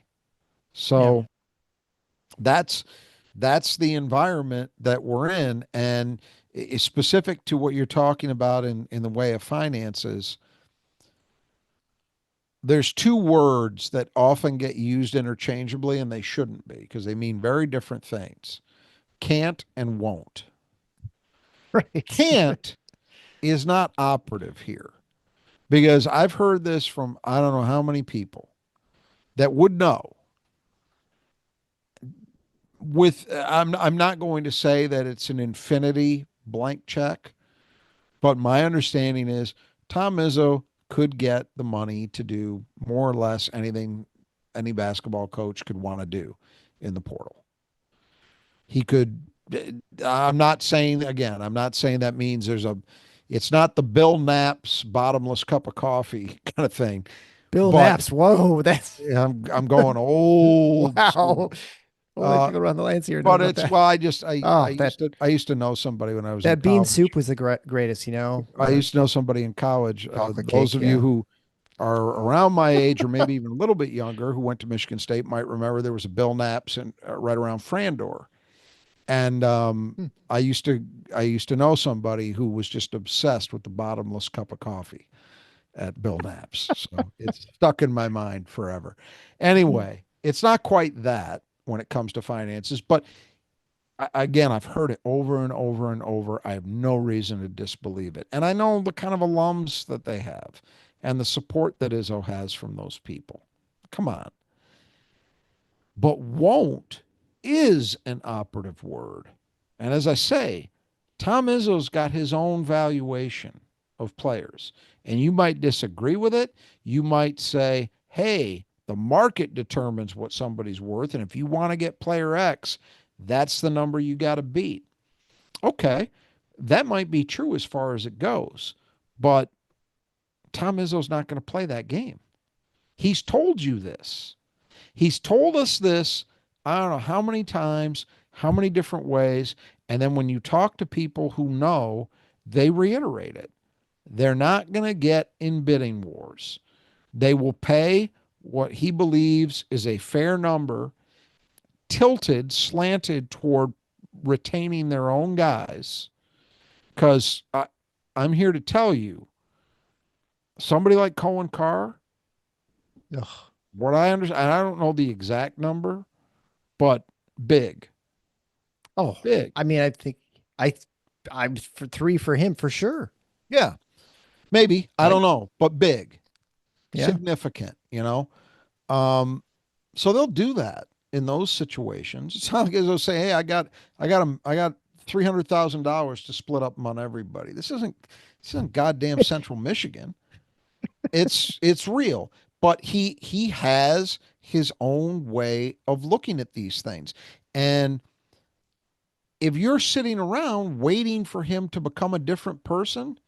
So that's that's the environment that we're in, and specific to what you're talking about in the way of finances. There's two words that often get used interchangeably, and they shouldn't be because they mean very different things: can't and won't. Right. Can't is not operative here because I've heard this from I don't know how many people that would know. With I'm not going to say that it's an infinity blank check, but my understanding is Tom Izzo could get the money to do more or less anything any basketball coach could want to do in the portal. He could. I'm not saying again. I'm not saying that means there's a. It's not the Bill Knapp's bottomless cup of coffee kind of thing, Bill but Naps. Whoa, that's I'm going old school. wow. Only Uh, people around the lands here know but about it's that. well, I Oh, used to know somebody when I was in that bean soup college. was the greatest, I or used to know somebody in college. chocolate Those cake. of you Yeah. who are around my age or maybe even a little bit younger who went to Michigan State might remember there was a Bill Knapp's in, right around Frandor. And Hmm. I used to know somebody who was just obsessed with the bottomless cup of coffee at Bill Knapp's. So it's stuck in my mind forever. Anyway, it's not quite that when it comes to finances, but again, I've heard it over and over and over. I have no reason to disbelieve it. And I know the kind of alums that they have and the support that Izzo has from those people. Come on. But won't is an operative word. And as I say, Tom Izzo's got his own valuation of players. And you might disagree with it. You might say, hey, the market determines what somebody's worth. And if you want to get player X, that's the number you got to beat. Okay, that might be true as far as it goes. But Tom Izzo's not going to play that game. He's told you this. He's told us this, I don't know how many times, how many different ways. And then when you talk to people who know, they reiterate it. They're not going to get in bidding wars. They will pay what he believes is a fair number, tilted, slanted toward retaining their own guys. Because I'm here to tell you, somebody like Cohen Carr, Ugh. what I understand, I don't know the exact number, but big, Oh, big. I mean, I think I, I'm for three for him for sure. Yeah, maybe. I Right? don't know, but big, Yeah. significant, you know? Um, so they'll do that in those situations. It's not like they'll say, hey, I got $300,000 to split up among everybody. This isn't goddamn Central Michigan. It's real. But he has his own way of looking at these things. And if you're sitting around waiting for him to become a different person,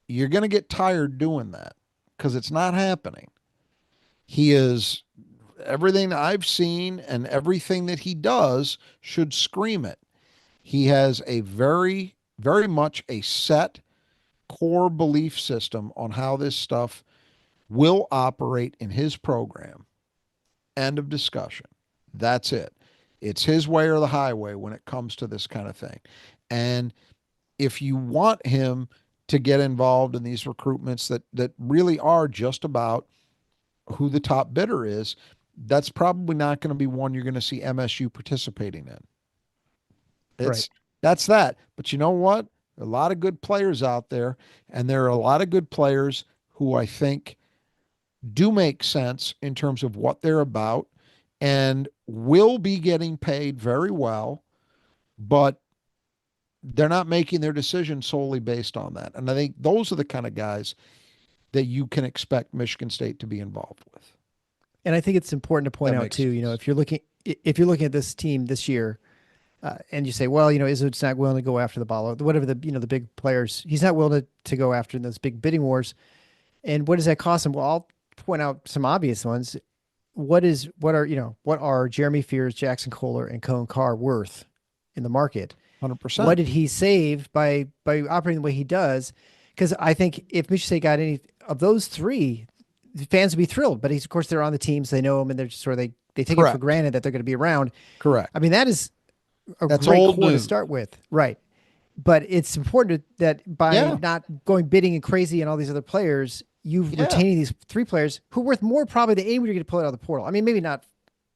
you're going to get tired doing that because it's not happening. He is everything I've seen and everything that he does should scream it. He has a very much a set core belief system on how this stuff will operate in his program. End of discussion. That's it. It's his way or the highway when it comes to this kind of thing. And if you want him to get involved in these recruitments that really are just about who the top bidder is, that's probably not going to be one you're going to see MSU participating in. Right. It's that's that. But you know what? There are a lot of good players out there, and there are a lot of good players who I think do make sense in terms of what they're about and will be getting paid very well, but they're not making their decision solely based on that. And I think those are the kind of guys that you can expect Michigan State to be involved with. And I think it's important to point That out makes too, sense. if you're looking at this team this year, and you say, well, Izzo's not willing to go after the ball, or whatever the big players, he's not willing to go after in those big bidding wars. And what does that cost him? Well, point out some obvious ones. What are Jeremy Fears, Jackson Kohler, and Cone Carr worth in the market? What 100%. did he save by operating the way he does? Because I think if Michigan State got any of those three, the fans would be thrilled. But of course, they're on the teams, they know him, and they're just sort of they take it for Correct. granted that they're going to be around. Correct. I mean, that is a That's great old core to news. start with, right? But it's important that by Yeah. not going bidding and crazy and all these other players, you've Yeah. retaining these three players who are worth more probably than anyone you're going to pull it out of the portal. I mean, maybe not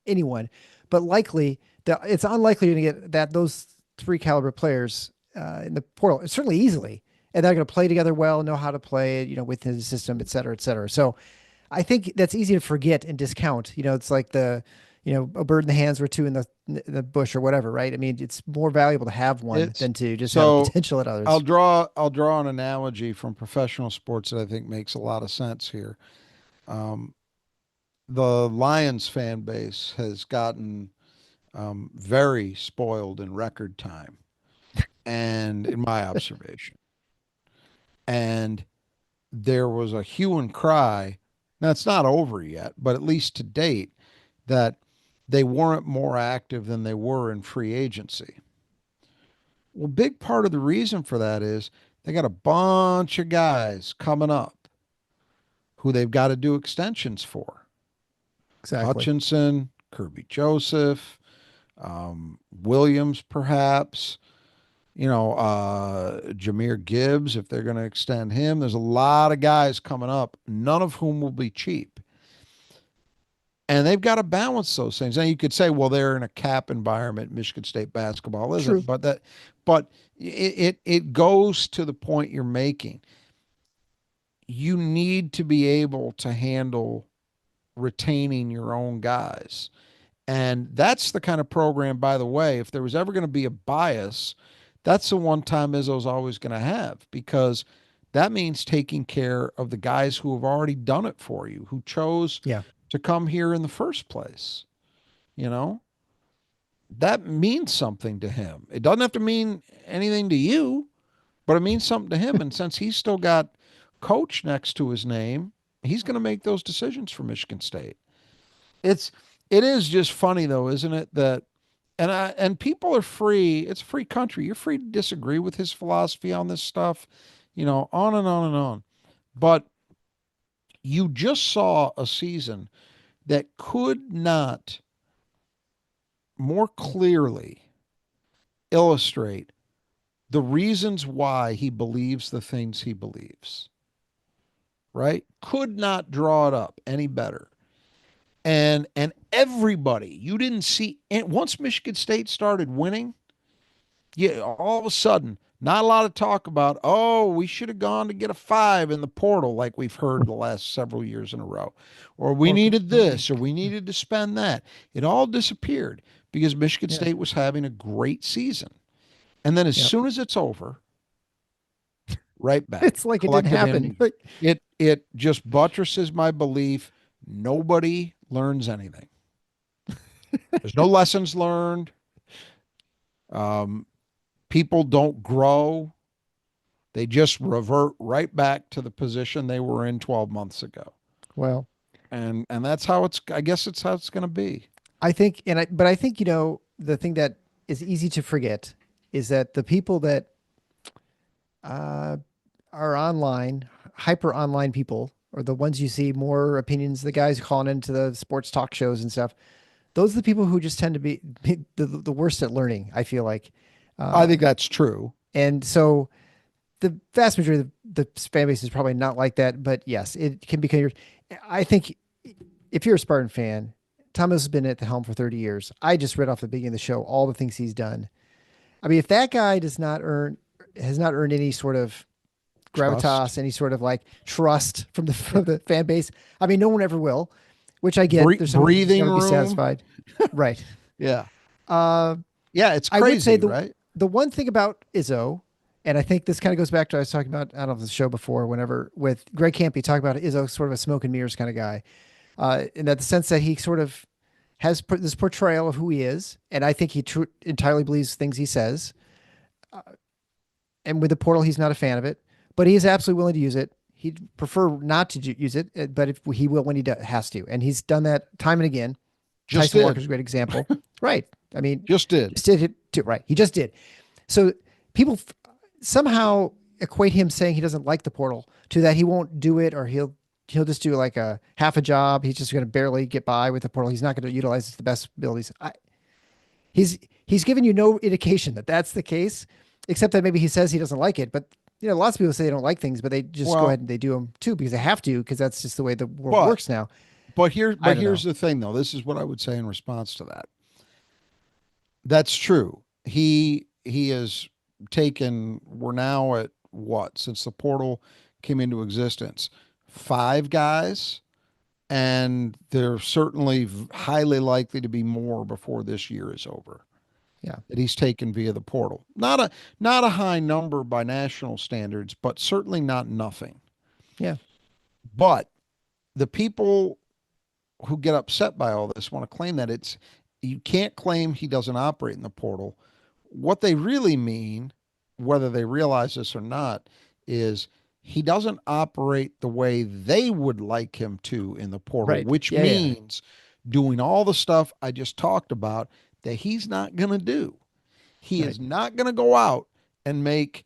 anyone, but likely that it's unlikely you're going to get that those three caliber players in the portal, certainly easily, and they're going to play together well, know how to play, within the system, et cetera, et cetera. So I think that's easy to forget and discount. It's like a bird in the hands or two in the bush or whatever, right? I mean, it's more valuable to have one It's than to just have the so potential at I'll others. draw an analogy from professional sports that I think makes a lot of sense here. Um, the Lions fan base has gotten very spoiled in record time, and in my observation, and there was a hue and cry. Now it's not over yet, but at least to date, that they weren't more active than they were in free agency. Well, big part of the reason for that is they got a bunch of guys coming up who they've got to do extensions for. Exactly. Hutchinson, Kirby Joseph, Williams, perhaps, Jameer Gibbs, if they're going to extend him. There's a lot of guys coming up, none of whom will be cheap. And they've got to balance those things. And you could say, well, they're in a cap environment. Michigan State basketball isn't, True. but it goes to the point you're making. You need to be able to handle retaining your own guys. And that's the kind of program, by the way, if there was ever going to be a bias, that's the one Tom Izzo's always going to have, because that means taking care of the guys who have already done it for you, who chose Yeah. to come here in the first place. You know, that means something to him. It doesn't have to mean anything to you, but it means something to him. And since he's still got coach next to his name, he's going to make those decisions for Michigan State. It's it is just funny though, isn't it? That and people are free. It's a free country. You're free to disagree with his philosophy on this stuff, on and on and on. But you just saw a season that could not more clearly illustrate the reasons why he believes the things he believes. Right? Could not draw it up any better. And everybody, you didn't see, and once Michigan State started winning, yeah, all of a sudden, not a lot of talk about, oh, we should have gone to get a 5 in the portal like we've heard the last several years in a row, or we Or needed this, or we needed to spend that. It all disappeared because Michigan yeah. State was having a great season. And then as Yep. soon as it's over, right back, It's like it didn't collective happen. amnesia. It just buttresses my belief nobody learns anything. There's no lessons learned. Um, People don't grow. They just revert right back to the position they were in 12 months ago. Well, And that's how I guess it's how it's going to be. but I think, the thing that is easy to forget is that the people that uh, are online, hyper online people, or the ones you see more opinions, the guys calling into the sports talk shows and stuff, those are the people who just tend to be the worst at learning, I feel like. I Uh, think that's true. and so the vast majority of the fan base is probably not like that, but yes, it can become your. I think if you're a Spartan fan, Thomas has been at the helm for 30 years. I just read off the beginning of the show all the things he's done. I mean, if that guy has not earned any sort of Trust. gravitas, any sort of like trust from the fan base, I mean, no one ever will, which I get. There's some people who just Breathing never be room. satisfied. Right. Yeah. Uh, Yeah, it's I would say crazy, the right? the one thing about Izzo, and I think this kind of goes back to I was talking about, I don't know if the show before, whenever with Greg Campy talking about Izzo, sort of a smoke and mirrors kind of guy, in that the sense that he sort of has this portrayal of who he is, and I think he entirely believes things he says. And with the portal, he's not a fan of it, but he is absolutely willing to use it. he'd prefer not to use it, but if he will when has to, and he's done that time and again. Just Tyson did. Walker's a great example, right? I mean, Just did. just did it too, right? He just did. So people somehow equate him saying he doesn't like the portal to that he won't do it, or he'll just do like a half a job. He's just going to barely get by with the portal. He's not going to utilize it to the best abilities. He's he's given you no indication that that's the case, except that maybe he says he doesn't like it. But lots of people say they don't like things, but they just go Well, ahead and they do them too because they have to, because that's just the way the world but works now. I but don't know. here's the thing though. This is what I would say in response to that. That's true. He has taken, we're now at what, since the portal came into existence, five guys, and they're certainly highly likely to be more before this year is over Yeah, that he's taken via the portal. Not a high number by national standards, but certainly not nothing. yeah, But the people who get upset by all this want to claim that it's, you can't claim he doesn't operate in the portal. What they really mean, whether they realize this or not, is he doesn't operate the way they would like him to in the portal, right. which Yeah, yeah, means doing all the stuff I just talked about that he's not going to do. He right. is not going to go out and make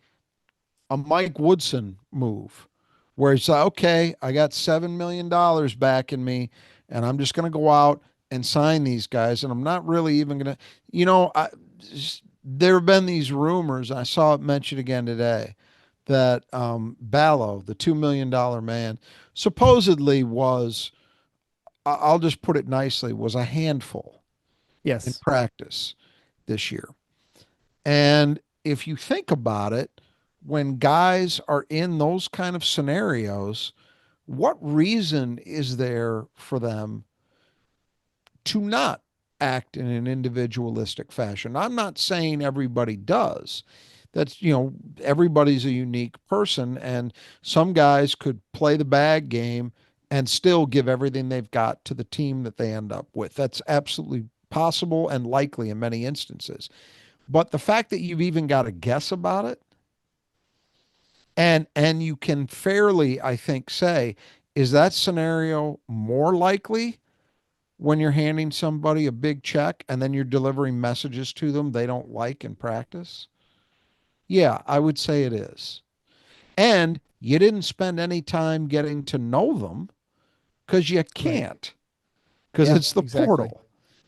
a Mike Woodson move where he's like, okay, I got $7 million back in me, and I'm just going to go out and sign these guys, and I'm not really even going to, there have been these rumors. I saw it mentioned again today that Ballo, the $2 million man, supposedly was, I'll just put it nicely, was a handful in Yes, practice this year. And if you think about it, when guys are in those kind of scenarios, what reason is there for them to not act in an individualistic fashion? I'm not saying everybody does. That's, everybody's a unique person, and some guys could play the bag game and still give everything they've got to the team that they end up with. That's absolutely possible and likely in many instances. But the fact that you've even got to guess about it, and you can fairly, I think, say, is that scenario more likely when you're handing somebody a big check and then you're delivering messages to them they don't like in practice? Yeah, I would say it is. And you didn't spend any time getting to know them because you right. can't, because Yeah, it's the exactly. portal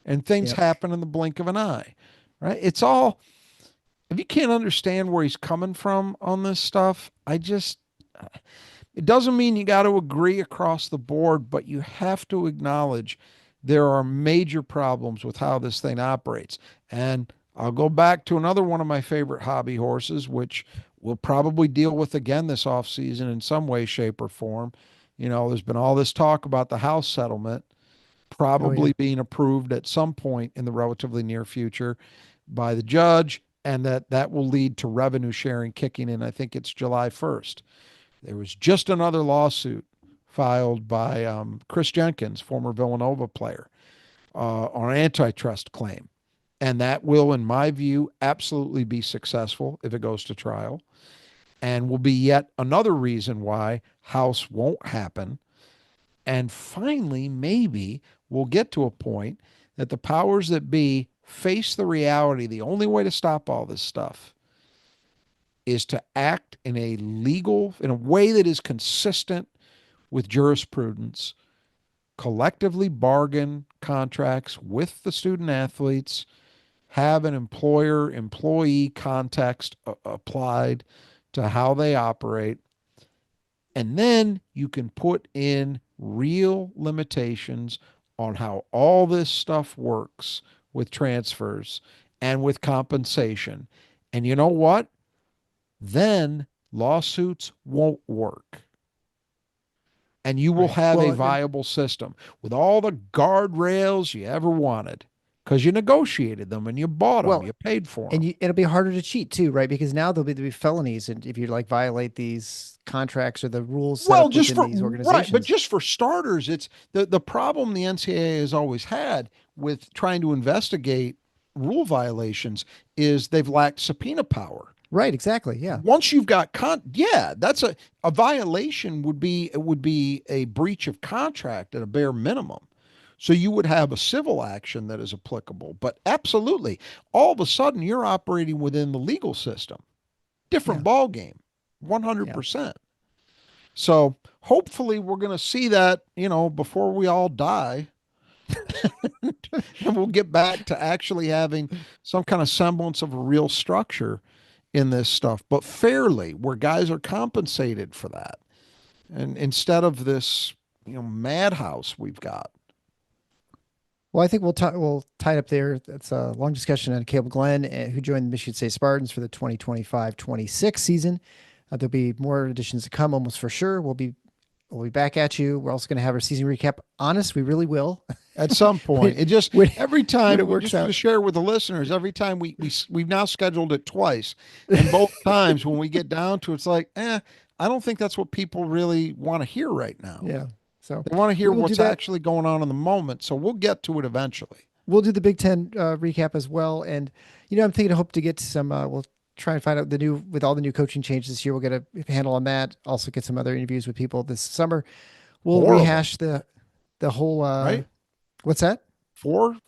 and things Yep. happen in the blink of an eye, right? It's all, if you can't understand where he's coming from on this stuff, it doesn't mean you got to agree across the board, but you have to acknowledge there are major problems with how this thing operates. And I'll go back to another one of my favorite hobby horses, which we'll probably deal with again this offseason in some way, shape, or form. There's been all this talk about the House settlement Oh yeah. probably being approved at some point in the relatively near future by the judge, and that will lead to revenue sharing kicking in. I think it's July 1st. There was just another lawsuit filed by Chris Jenkins, former Villanova player, on an antitrust claim. And that will, in my view, absolutely be successful if it goes to trial, and will be yet another reason why House won't happen. And finally, maybe we'll get to a point that the powers that be face the reality. The only way to stop all this stuff is to act in a way that is consistent with jurisprudence, collectively bargain contracts with the student athletes, have an employer employee context applied to how they operate, and then you can put in real limitations on how all this stuff works with transfers and with compensation. And you know what? Then lawsuits won't work. And you will Right. have a Well, viable system with all the guardrails you ever wanted because you negotiated them and you bought them, well, you paid for and them. it'll be harder to cheat too, right? Because now there'll be felonies, and if you like violate these contracts or the rules set Well, up just within for these right, but organizations. just for starters, it's the problem the NCAA has always had with trying to investigate rule violations is they've lacked subpoena power. Right. Exactly. Yeah. Once you've got yeah, that's a violation would be a breach of contract at a bare minimum. So you would have a civil action that is applicable. But absolutely, all of a sudden you're operating within the legal system. Different Yeah. ball game. Yeah. 100%. So hopefully we're going to see that, before we all die. And we'll get back to actually having some kind of semblance of a real structure in this stuff, but fairly, where guys are compensated for that. And instead of this, madhouse we've got. Well, I think we'll tie it up there. That's a long discussion on Kaleb Glenn, who joined the Michigan State Spartans for the 2025-26 season. There'll be more additions to come, almost for sure. We'll be back at you. We're also going to have our season recap. Honest, we really will. At some point, it just when, every when time it works just to out. share with the listeners, every time we've now scheduled it twice, and both times when we get down to it's like, I don't think that's what people really want to hear right now. Yeah. So They want to hear we will do what's that. actually going on in the moment. So we'll get to it eventually. We'll do the Big Ten recap as well. And, I'm thinking, I hope to get some, we'll try and find out with all the new coaching changes this year. We'll get a handle on that. Also get some other interviews with people this summer. We'll Four of them, rehash the whole, right? what's that? Four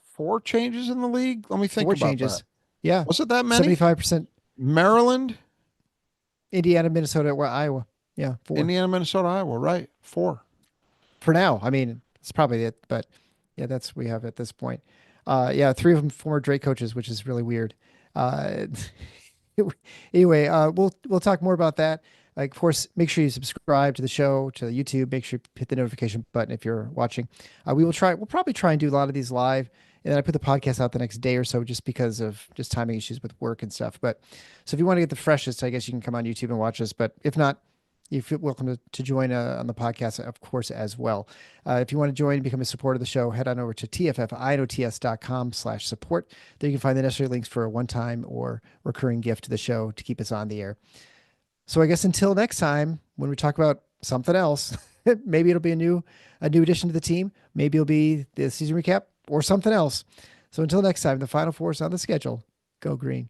changes in the league. Let me think Four about that. changes. Yeah. Was it that many? 75% Maryland, Indiana, Minnesota, or Iowa. Yeah. Four Indiana, Minnesota, Iowa, right? Four. for now. I mean, it's probably it, but yeah, that's what we have at this point. Yeah. Three of them former Drake coaches, which is really weird. Uh, anyway, we'll talk more about that. Like, of course, make sure you subscribe to the show, to the YouTube. Make sure you hit the notification button if you're watching. We'll probably try and do a lot of these live. And then I put the podcast out the next day or so just because of just timing issues with work and stuff. But so if you want to get the freshest, I guess you can come on YouTube and watch us. But if not, you feel welcome to join on the podcast, of course, as well. If you want to join and become a supporter of the show, head on over to tffinots.com/support. There you can find the necessary links for a one-time or recurring gift to the show to keep us on the air. So I guess until next time, when we talk about something else, maybe it'll be a new addition to the team. Maybe it'll be the season recap or something else. So until next time, the Final Four is on the schedule. Go Green.